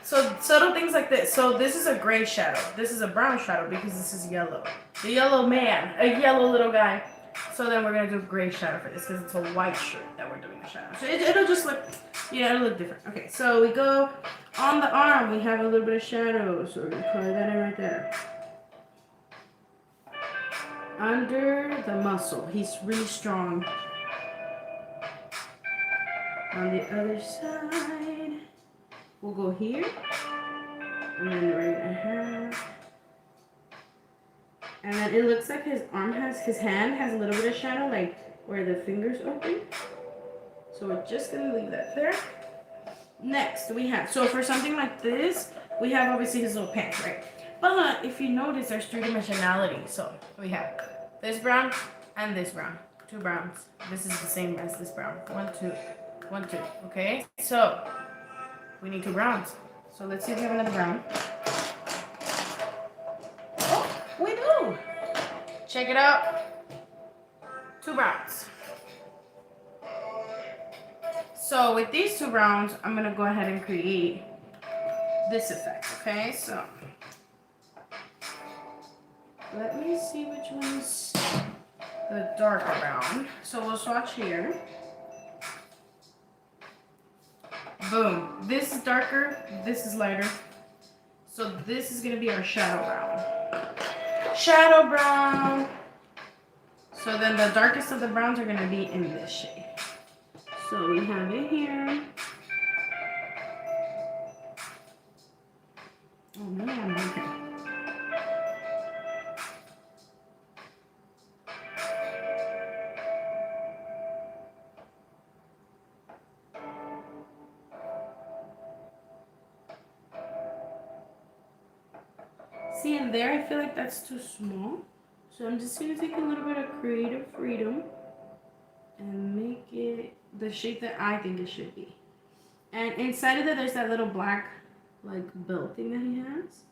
subtle things like this. So this is a gray shadow. This is a brown shadow because this is yellow. The yellow man, a yellow little guy. So then we're gonna do a gray shadow for this because it's a white shirt that we're doing the shadow. So it'll just look, it'll look different. Okay, so we go on the arm. We have a little bit of shadow. So we're gonna color that in right there. Under the muscle, he's really strong. On the other side, we'll go here, and then we're gonna have, and then it looks like his hand has a little bit of shadow, like where the fingers open. So we're just gonna leave that there. Next, we have, so for something like this, we have obviously his little pants, right? But if you notice, there's 3-dimensionality. So we have this brown and this brown, 2 browns. This is the same as this brown. 1, 2. 1, 2. Okay, so we need 2 browns. So let's see if we have another brown. Oh, we do. Check it out. 2 browns. So with these 2 browns, I'm gonna go ahead and create this effect. Okay, so let me see which one's the darker brown. So we'll swatch here. Boom. This is darker, this is lighter. So this is gonna be our shadow brown. Shadow brown. So then the darkest of the browns are gonna be in this shade. So we have it here. Oh man, okay. See, in there, I feel like that's too small. So I'm just gonna take a little bit of creative freedom and make it the shape that I think it should be. And inside of it, there's that little black, like, belt thing that he has.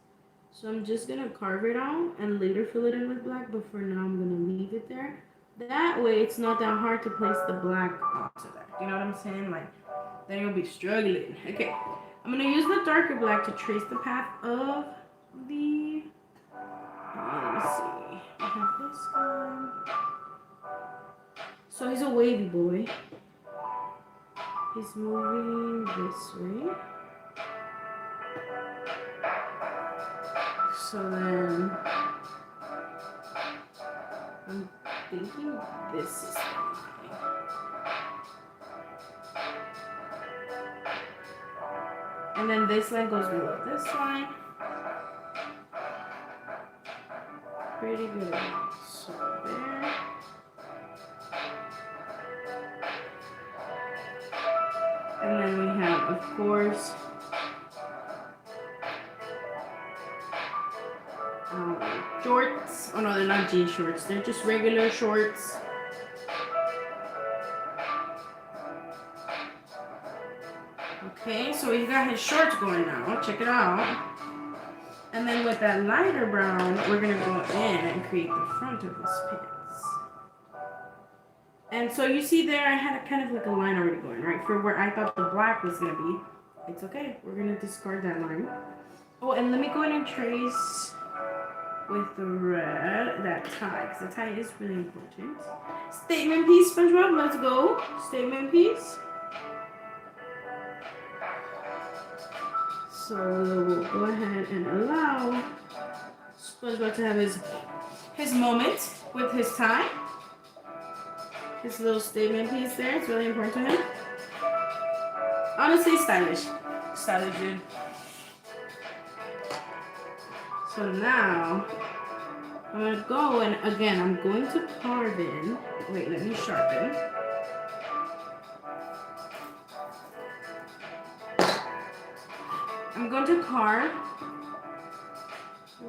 So I'm just gonna carve it out and later fill it in with black, but for now I'm gonna leave it there. That way, it's not that hard to place the black onto there. You know what I'm saying? Like, then you'll be struggling. Okay, I'm gonna use the darker black to trace the path of the, let me see, I have this one. So he's a wavy boy. He's moving this way. So then, I'm thinking this is the line. And then this line goes below this line. Pretty good. So there. And then we have, of course, shorts. Oh no, they're not jean shorts. They're just regular shorts. Okay, so he's got his shorts going now. Check it out. And then with that lighter brown, we're gonna go in and create the front of his pants. And so you see there, I had kind of like a line already going, right? For where I thought the black was gonna be. It's okay, we're gonna discard that line. Oh, and let me go in and trace with the red, that tie, because the tie is really important. Statement piece, SpongeBob, let's go. Statement piece. So we'll go ahead and allow SpongeBob to have his moment with his tie. His little statement piece there. It's really important to him. Honestly, stylish. Stylish, dude. So now, I'm going to go and again, I'm going to carve in. Wait, let me sharpen. I'm going to carve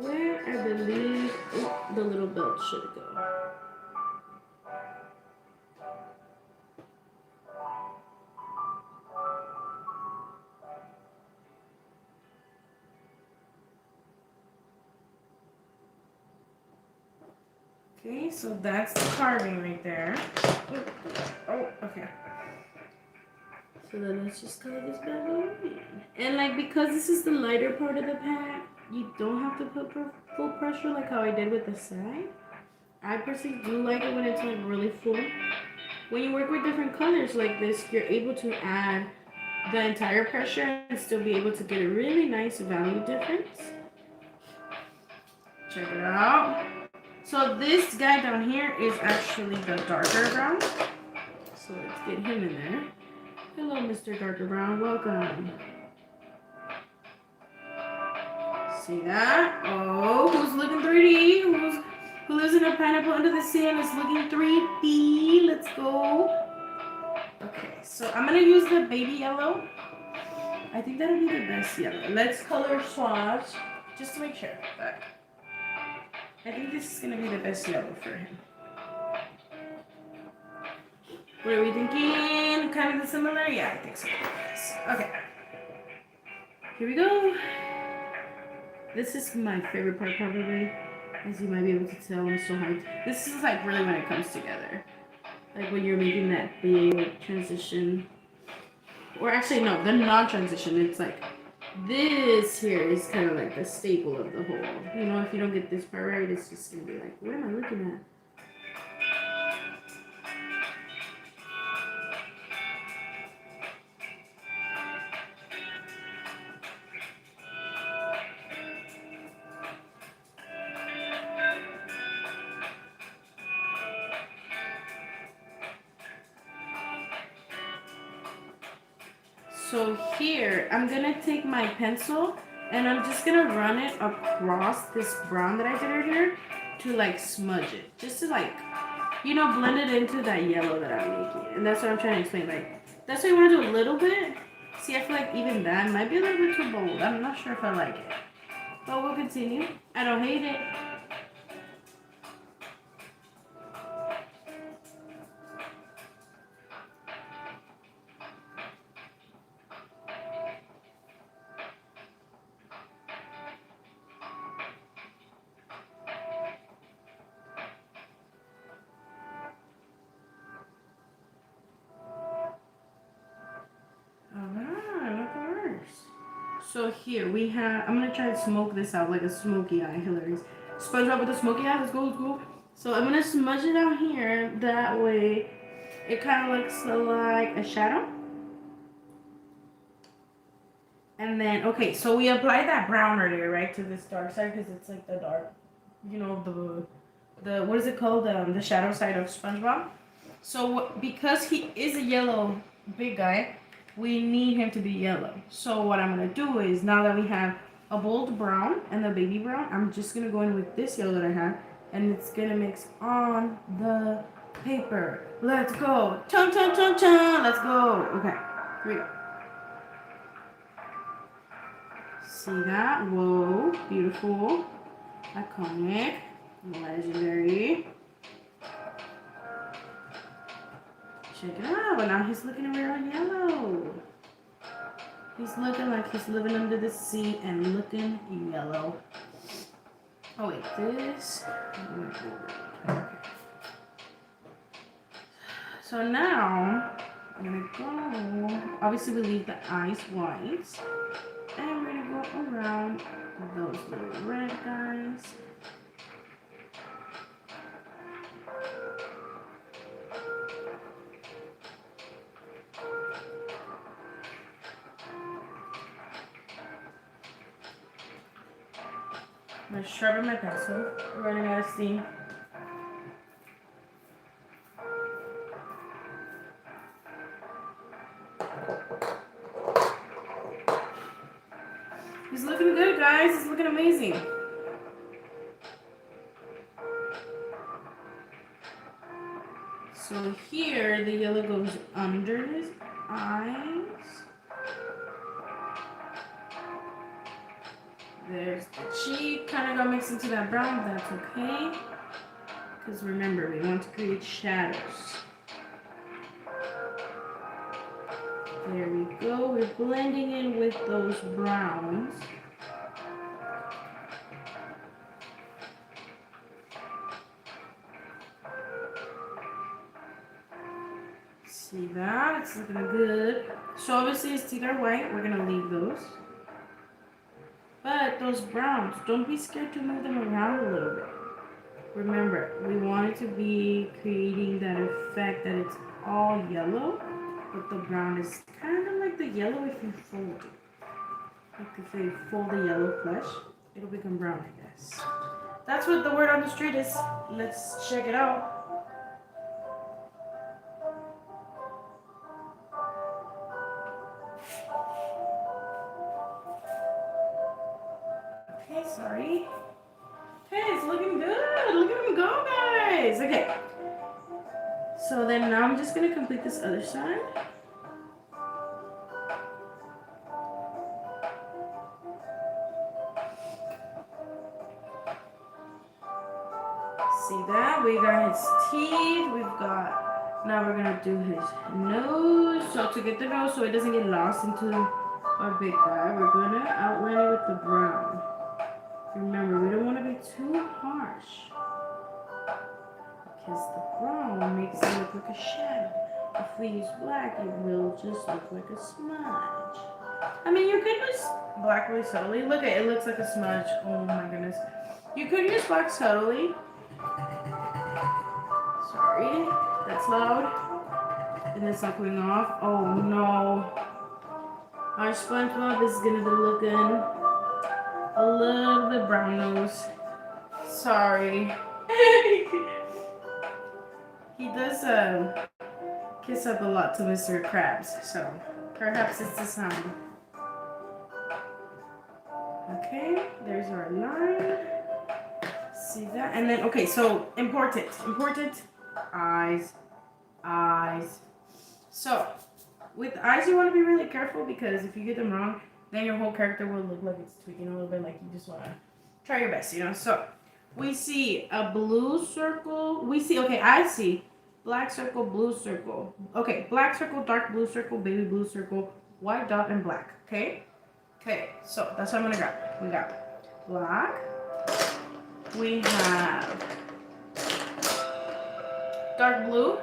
where I believe the little belt should go. Okay, so that's the carving right there. Oh, okay. So then let's just color this bad boy in. And like, because this is the lighter part of the pack, you don't have to put full pressure like how I did with the side. I personally do like it when it's like really full. When you work with different colors like this, you're able to add the entire pressure and still be able to get a really nice value difference. Check it out. So this guy down here is actually the darker brown. So let's get him in there. Hello, Mr. Darker Brown. Welcome. See that? Oh, who's looking 3D? Who lives in a pineapple under the sea and is looking 3D? Let's go. Okay, so I'm gonna use the baby yellow. I think that'll be the best yellow. Let's color swatch just to make sure. But I think this is gonna be the best yellow for him. What are we thinking? Kind of similar? Yeah, I think so. Yes. Okay. Here we go. This is my favorite part probably. As you might be able to tell, I'm so hyped. This is like really when it comes together. Like when you're making that big transition. Or actually no, the non-transition. It's like this here is kind of like the staple of the whole. You know, if you don't get this part right, it's just gonna be like, what am I looking at? So here, I'm gonna take my pencil and I'm just gonna run it across this brown that I did right here to like smudge it. Just to like, you know, blend it into that yellow that I'm making. And that's what I'm trying to explain. Like, that's what I wanna do a little bit. See, I feel like even that might be a little bit too bold. I'm not sure if I like it. But we'll continue. I don't hate it. So here we have, I'm gonna try to smoke this out like a smoky eye, hilarious. SpongeBob with a smoky eye, let's go, let's go. So I'm gonna smudge it out here, that way it kind of looks like a shadow. And then, okay, so we applied that brown earlier, right, to this dark side, because it's like the dark, you know, the what is it called, the shadow side of SpongeBob. So because he is a yellow big guy, we need him to be yellow. So what I'm gonna do is, now that we have a bold brown and the baby brown, I'm just gonna go in with this yellow that I have, and it's gonna mix on the paper. Let's go. Chun chun chun chun. Let's go. Okay, here we go. See that? Whoa, beautiful, iconic, legendary. Check it out. Well, now he's looking real yellow. He's looking like he's living under the sea and looking yellow. Oh wait, this. Okay. So now I'm gonna go. Obviously, we leave the eyes white, and we're gonna go around those little red guys. I'm gonna sharpen my pencil. We're running out of steam. He's looking good, guys. He's looking amazing. So here, the yellow goes under his eyes. There's the cheek, kind of got mixed into that brown, but that's okay. Because remember, we want to create shadows. There we go. We're blending in with those browns. See that? It's looking good. So obviously his teeth are white. We're going to leave those. But those browns, don't be scared to move them around a little bit. Remember, we want it to be creating that effect that it's all yellow, but the brown is kind of like the yellow if you fold it. Like if you fold the yellow flesh, it'll become brown, I guess. That's what the word on the street is. Let's check it out. Okay, sorry. Okay, it's looking good. Look at him go, guys. Okay. So then now I'm just going to complete this other side. See that? We got his teeth. We've got, now we're going to do his nose. So to get the nose so it doesn't get lost into our big guy, we're going to outline it with the brown. Remember, we don't want to be too harsh, because the brown makes it look like a shadow. If we use black, it will just look like a smudge. I mean, you could use black really subtly. Look at it, it looks like a smudge. Oh my goodness. You could use black subtly. Sorry, that's loud. And it's not going off. Oh no. Our SpongeBob is going to be looking a little bit brown nose. Sorry. He does kiss up a lot to Mr. Krabs, so perhaps it's a sign. Okay, there's our line. See that? And then, okay, so important, eyes. So, with eyes, you want to be really careful, because if you get them wrong, then your whole character will look like it's tweaking a little bit, like you just want to try your best, you know? So, we see a blue circle. Okay, I see black circle, blue circle. Okay, black circle, dark blue circle, baby blue circle, white dot, and black, okay? Okay, so that's what I'm going to grab. We got black. We have dark blue.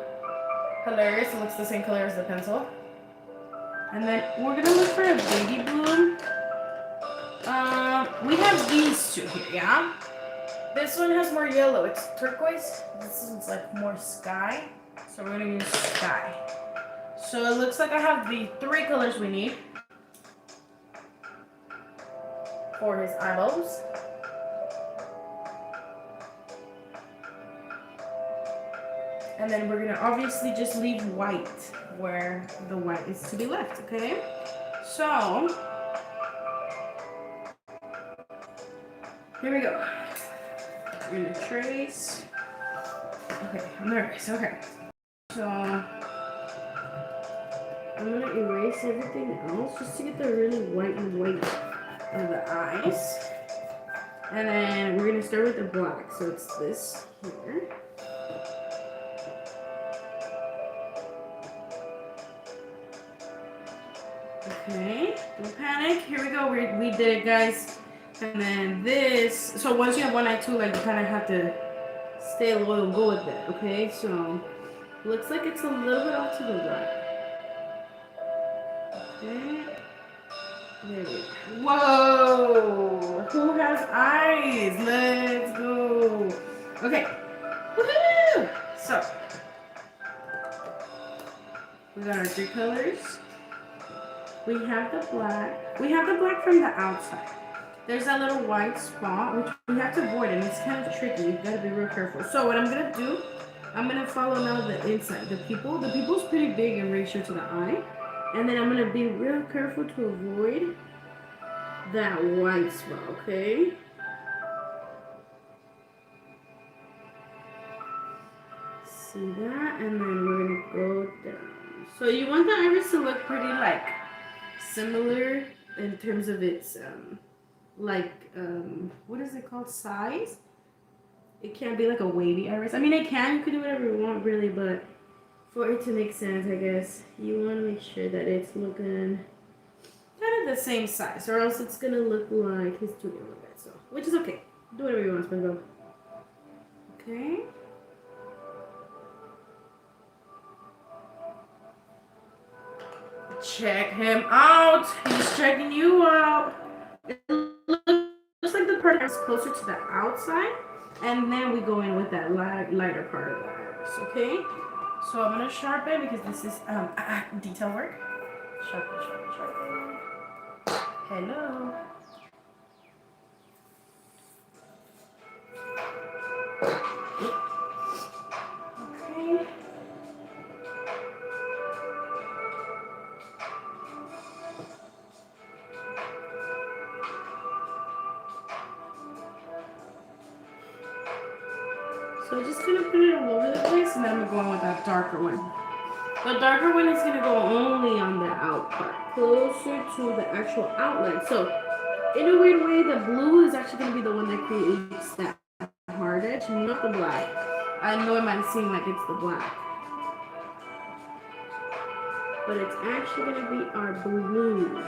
Hilarious, it looks the same color as the pencil. And then we're gonna look for a baby blue. We have these two here, yeah? This one has more yellow, it's turquoise. This one's like more sky. So we're gonna use sky. So it looks like I have the 3 colors we need for his eyeballs. And then we're gonna obviously just leave white. where the white is to be left, okay? So, here we go. We're gonna trace. Okay, I'm nervous, okay. So, I'm gonna erase everything else just to get the really white of the eyes. And then we're gonna start with the black. So it's this here. Okay, don't panic. Here we go. We did it, guys. And then this. So once you have one eye too, like you kind of have to stay loyal and go with that. Okay, so looks like it's a little bit off to the right. Okay. There we go. Whoa! Who has eyes? Let's go. Okay. Woohoo! So we got our 3 colors. We have the black. We have the black from the outside. There's that little white spot, which we have to avoid, and it's kind of tricky. You've got to be real careful. So what I'm gonna do, I'm gonna follow now the inside. The pupil's pretty big in ratio to the eye. And then I'm gonna be real careful to avoid that white spot, okay? See that? And then we're gonna go down. So you want the iris to look pretty like similar in terms of its what is it called? Size? It can't be like a wavy iris. I mean it can, you can do whatever you want really, but for it to make sense, I guess, you want to make sure that it's looking kind of the same size, or else it's going to look like he's too young with that, so, which is okay. Do whatever you want, SpongeBob. Okay. Check him out. He's checking you out. It looks like the part is closer to the outside, and then we go in with that lighter part of the iris, okay? So I'm gonna sharpen because this is detail work. Sharpen, sharpen, sharpen. Hello. Okay. So I'm just gonna put it all over the place, and then I'm going with that darker one. The darker one is gonna go only on the out part, closer to the actual outline. So in a weird way, the blue is actually gonna be the one that creates that hard edge, not the black. I know it might seem like it's the black, but it's actually gonna be our blue.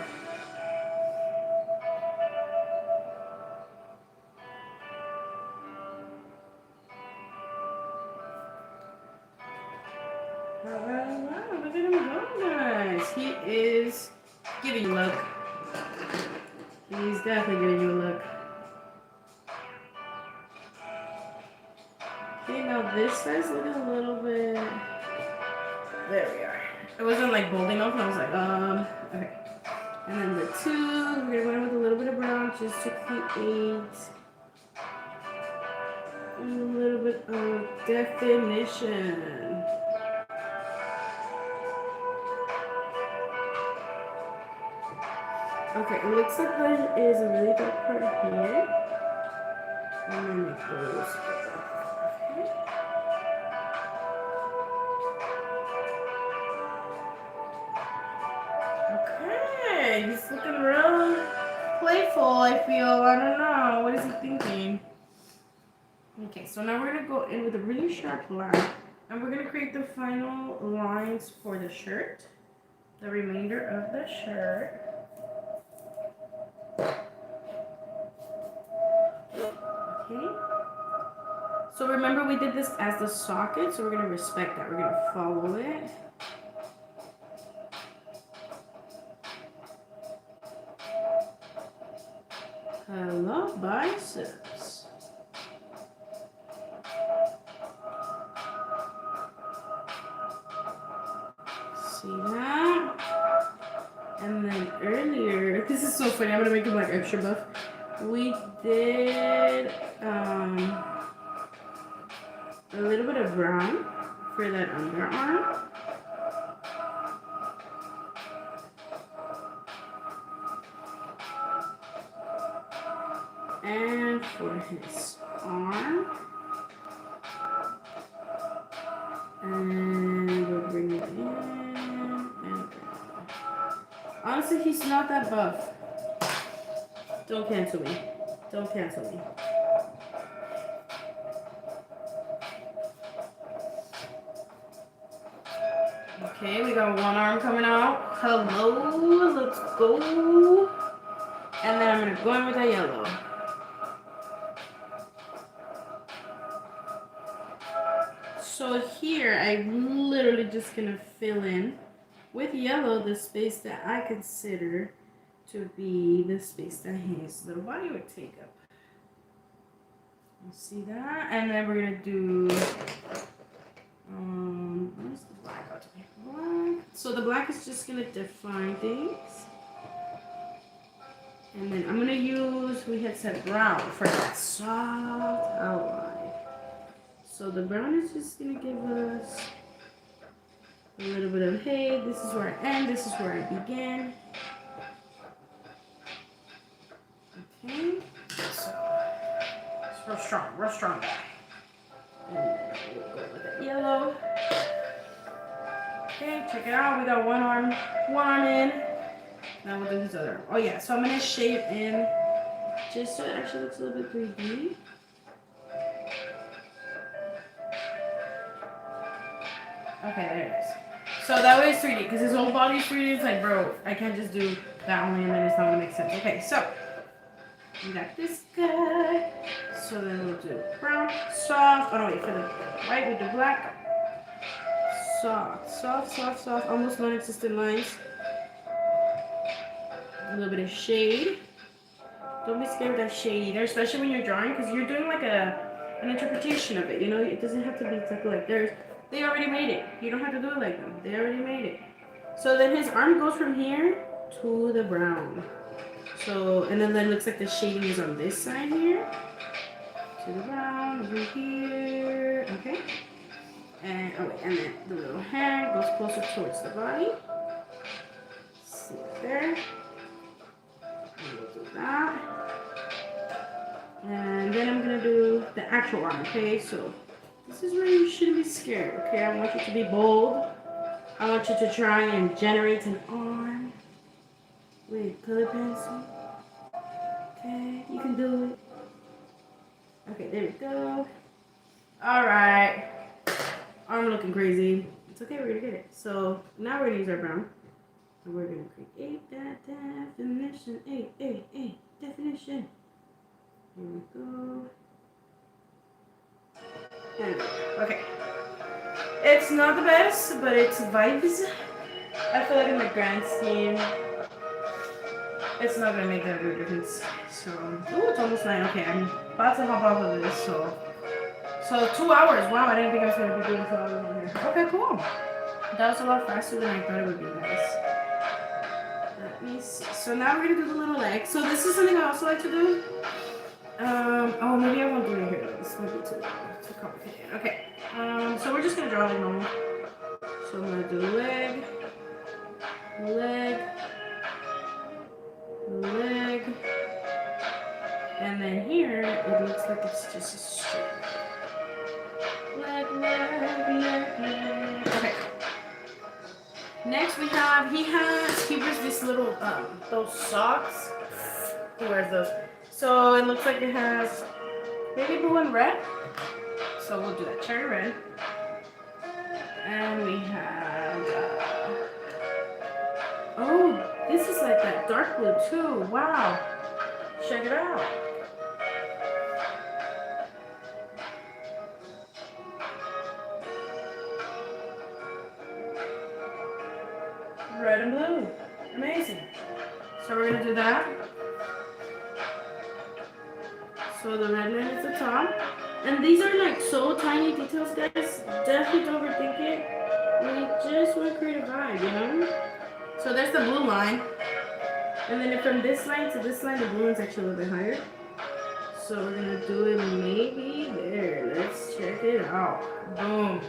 Wow, look at him go, guys. He is giving you a look. He's definitely giving you a look. Okay, now this side's looking a little bit... There we are. It wasn't like bold enough, I was like, okay. And then the 2, we're gonna go in with a little bit of brown just to create a little bit of definition. Okay, it looks like there is a really dark part here. And then it goes. Okay, he's looking real playful, I feel. I don't know. What is he thinking? Okay, so now we're going to go in with a really sharp line. And we're going to create the final lines for the shirt. The remainder of the shirt. Okay. So remember we did this as the socket, so we're going to respect that. We're going to follow it. Hello, biceps. See that? And then earlier, this is so funny, I'm going to make him like extra buff. We did a little bit of brown for that underarm. And for his arm. And we'll bring it in. And honestly, he's not that buff. Don't cancel me. Don't cancel me. Okay, we got one arm coming out. Hello, let's go. And then I'm gonna go in with that yellow. So here, I'm literally just gonna fill in with yellow the space that I consider to be the space that his little body would take up. You see that? And then we're gonna do, where's the black? Black. So the black is just gonna define things. And then I'm gonna use, we had said brown for that soft outline. So the brown is just gonna give us a little bit of, hey, this is where I end, this is where I begin. Okay, so it's real strong guy. And then we'll go with that yellow. Okay, check it out, we got one arm in. Now we'll do his other arm. Oh yeah, so I'm gonna shape in just so it actually looks a little bit 3D. Okay, there it is. So that way it's 3D, because his whole body's 3D. It's like, bro, I can't just do that only and then it's not gonna make sense. Okay, so we got this guy. So then we'll do brown, soft. Oh no, wait, for the white with the black. Soft, almost non-existent lines. A little bit of shade. Don't be scared of that shade either, especially when you're drawing, because you're doing like an interpretation of it. You know, it doesn't have to be exactly like theirs. They already made it. You don't have to do it like them. They already made it. So then his arm goes from here to the brown. So, and then it looks like the shading is on this side here. To the brown, over here. Okay. And, oh wait, and then the little hand goes closer towards the body. See it there. And we'll do that. And then I'm gonna do the actual arm, okay? So this is where you shouldn't be scared, okay? I want you to be bold. I want you to try and generate an arm with color pencil. Okay, you can do it. Okay, there we go. Alright. Arm looking crazy. It's okay, we're gonna get it. So now we're gonna use our brown. And we're gonna create that definition. Definition. Here we go. Okay. It's not the best, but it's vibes. I feel like in the grand scheme, it's not gonna make that big difference. So, oh, it's almost 9. Okay, I'm about to hop off of this. So 2 hours. Wow, I didn't think I was gonna be doing 2 hours in here. Okay, cool. That was a lot faster than I thought it would be, guys. Let me see. So now we're gonna do the little leg. So this is something I also like to do. Oh, maybe I won't do it here. This might be too complicated. Okay. So we're just gonna draw like normal. So I'm gonna do leg, and then here it looks like it's just a straight leg. Okay. Next we have he wears this little those socks. He wears those. So it looks like it has maybe blue and red. So we'll do that cherry red. And we have oh, this is like that dark blue too. Wow. Check it out. Red and blue. Amazing. So we're gonna do that. So the red line is the top. And these are like so tiny details, guys. Definitely don't overthink it. We just want to create a vibe, you know? So there's the blue line. And then from this line to this line, the blue line's actually a little bit higher. So we're gonna do it maybe there. Let's check it out. Boom.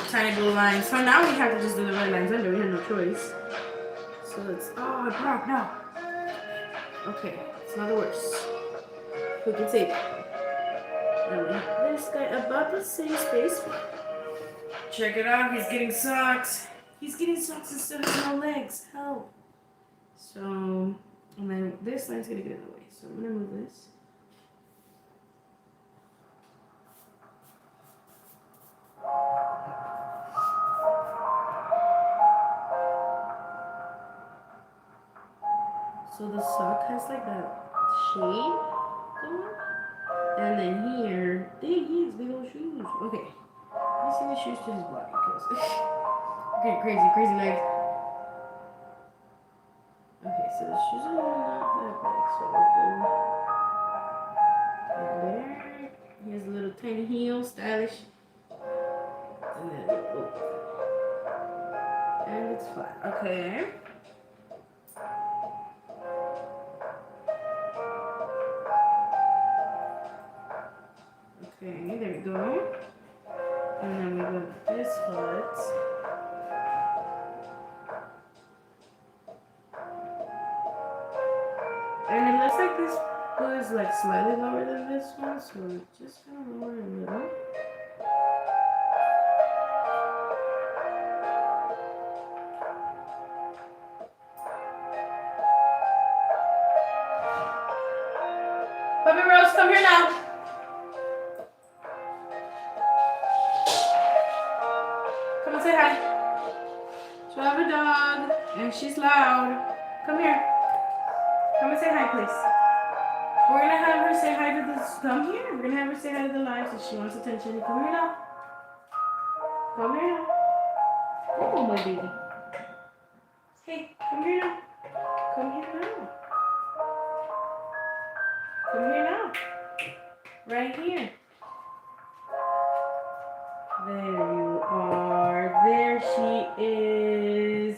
Tiny blue line. So now we have to just do the red lines under. We have no choice. So let's, oh, I broke, no. Okay, it's not the worst. we can take this guy about the same space. Check it out, he's getting socks. He's getting socks and still has no legs. Help. So, and then this line's gonna get in the way. So I'm gonna move this. So the sock has like that shade going. And then here, dang, he has big old shoes. Okay. Let's see the shoes to his body, because okay, crazy legs. Okay, so the shoes are not that big, so we'll go there. He has a little tiny heel, stylish. And then, and it's flat. Okay. Okay, there we go. And then we go to this foot. And it looks like this foot is like slightly lower than this one, so we're just gonna lower it a little. Puppy Rose, come here now. Come and say hi. So I have a dog, and she's loud. Come here. Come and say hi, please. We're gonna have her say hi to this. Come here. We're gonna have her say hi to the live so she wants attention. Come here now. Come here now. Oh, my baby. Hey, come here now. Come here now. Come here now. Right here. There you are. There she is.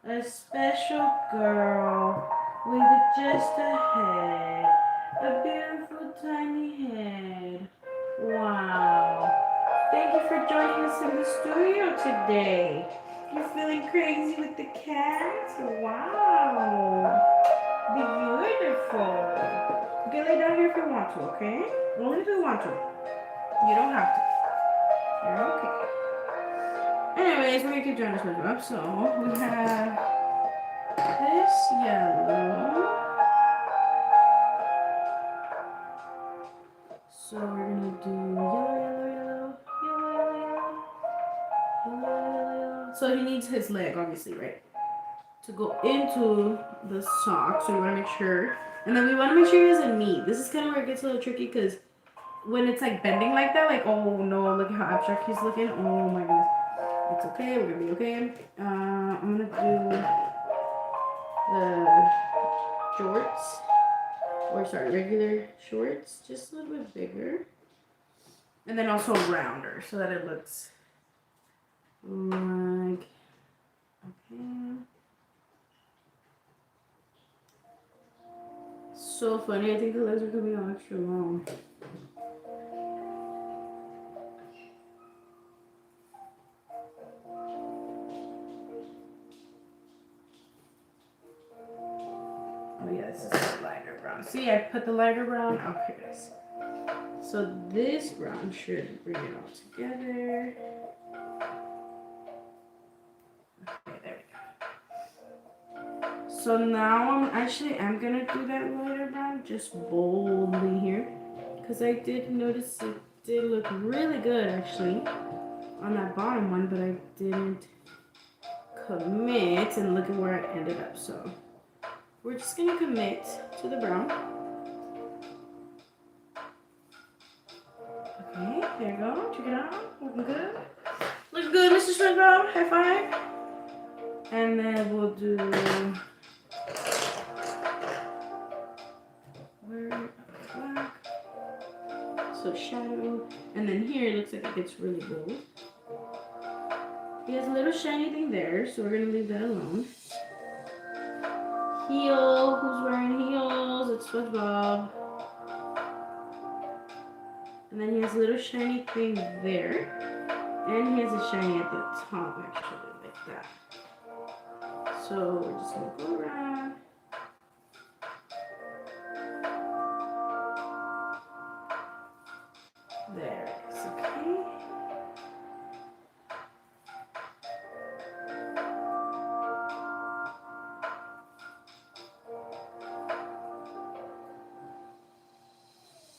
A special girl with just a head. A beautiful tiny head. Wow. Thank you for joining us in the studio today. You're feeling crazy with the cats? Wow. Beautiful. You can lay down here if you want to, okay? Only if you want to. You don't have to. You're okay. Anyways, we're gonna keep drawing this one up. So we have this yellow. So we're gonna do yellow. So he needs his leg, obviously, right? To go into the sock. So we wanna make sure. And then we wanna make sure he has a knee. This is kind of where it gets a little tricky because when it's like bending like that, like, oh no, look at how abstract he's looking. Oh my goodness. It's okay, we're gonna be okay. I'm gonna do the shorts, or sorry, regular shorts, just a little bit bigger. And then also rounder, so that it looks like, okay. So funny, I think the legs are gonna be all extra long. Oh yeah, this is the lighter brown. See, I put the lighter brown. Okay, guys. So this brown should bring it all together. Okay, there we go. So now I'm gonna do that lighter brown just boldly here, because I did notice it did look really good actually on that bottom one, but I didn't commit, and look at where I ended up. So we're just gonna commit to the brown. Okay, there you go. Check it out. Looking good. Looking good, Mr. SpongeBob. High five. And then we'll do black. So shadow. And then here it looks like it gets really bold. He has a little shiny thing there, so we're gonna leave that alone. Heel, who's wearing heels? It's SpongeBob. And then he has a little shiny thing there. And he has a shiny at the top, actually, like that. So we're just gonna go around.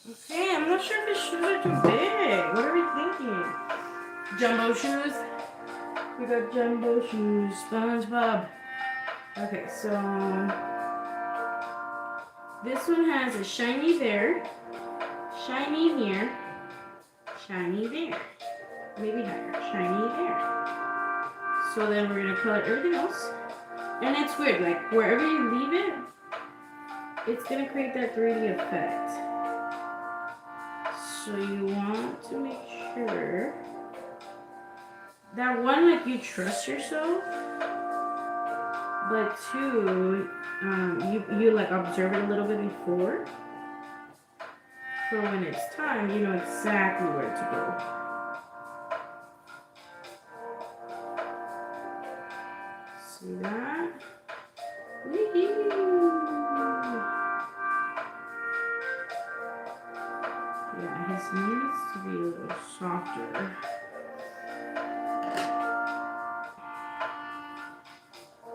Okay, I'm not sure if his shoes are too big. What are we thinking? Jumbo shoes? We got jumbo shoes. SpongeBob. Okay, so this one has a shiny there, shiny here, shiny there. Maybe higher, shiny there. So then we're gonna color everything else. And it's weird, like wherever you leave it, it's gonna create that 3D effect. So you want to make sure that one, like you trust yourself, but two, you like observe it a little bit before. For when it's time, you know exactly where to go. See that? Wee-hoo. Yeah, his needs to be a little softer.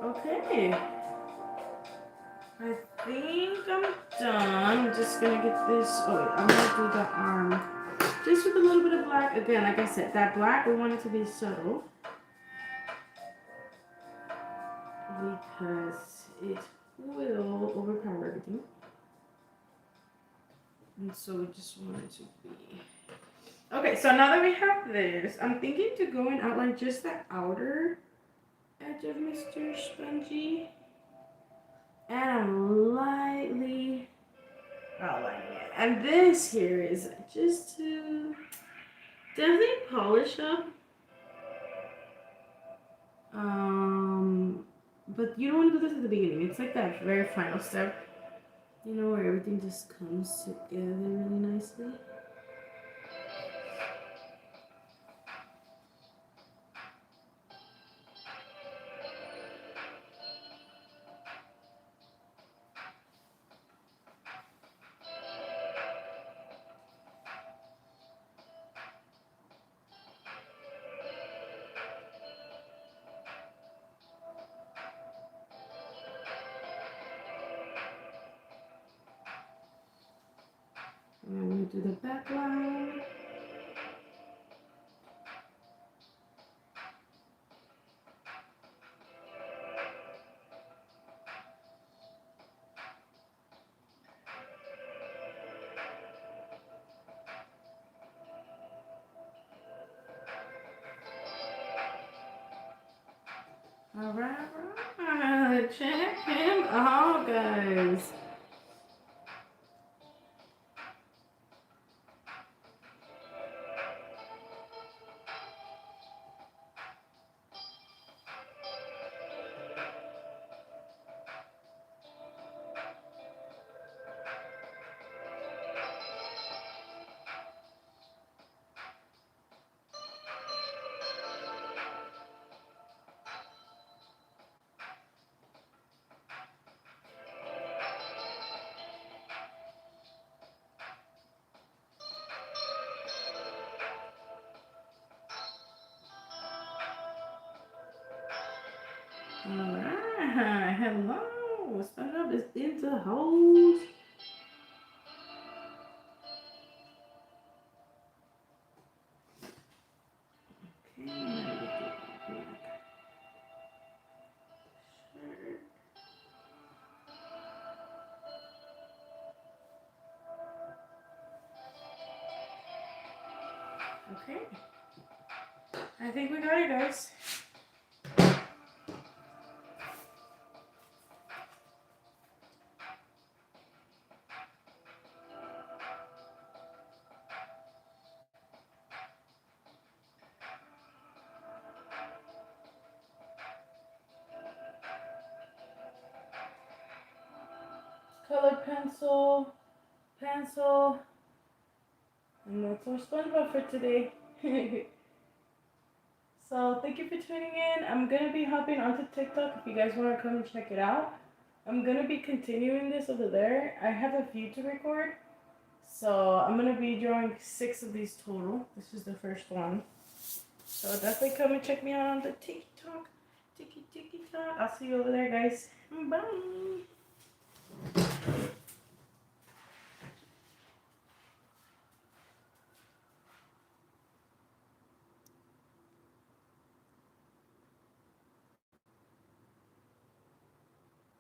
Okay. I think I'm done. I'm just gonna get this. Oh wait, I'm gonna do the arm. Just with a little bit of black. Again, like I said, that black, we want it to be subtle. Because it will overpower everything. And so we just want it to be. Okay, so now that we have this, I'm thinking to go and outline just the outer edge of Mr. Spongy. And I'm lightly outlining it. And this here is just to definitely polish up. But you don't want to do this at the beginning. It's like that very final step. You know, where everything just comes together really nicely. And I'm going to do the back line. Alright, check him out, guys. Alright, hello. SpongeBob is in the house. Okay, now we get the black shirt. Okay. I think we got it, guys. Colored pencil, pencil, and that's our SpongeBob for today. So thank you for tuning in. I'm gonna be hopping onto TikTok if you guys want to come and check it out. I'm gonna be continuing this over there. I have a few to record, so I'm gonna be drawing 6 of these total. This is the first one, so definitely come and check me out on the TikTok. TikTok. I'll see you over there, guys. Bye.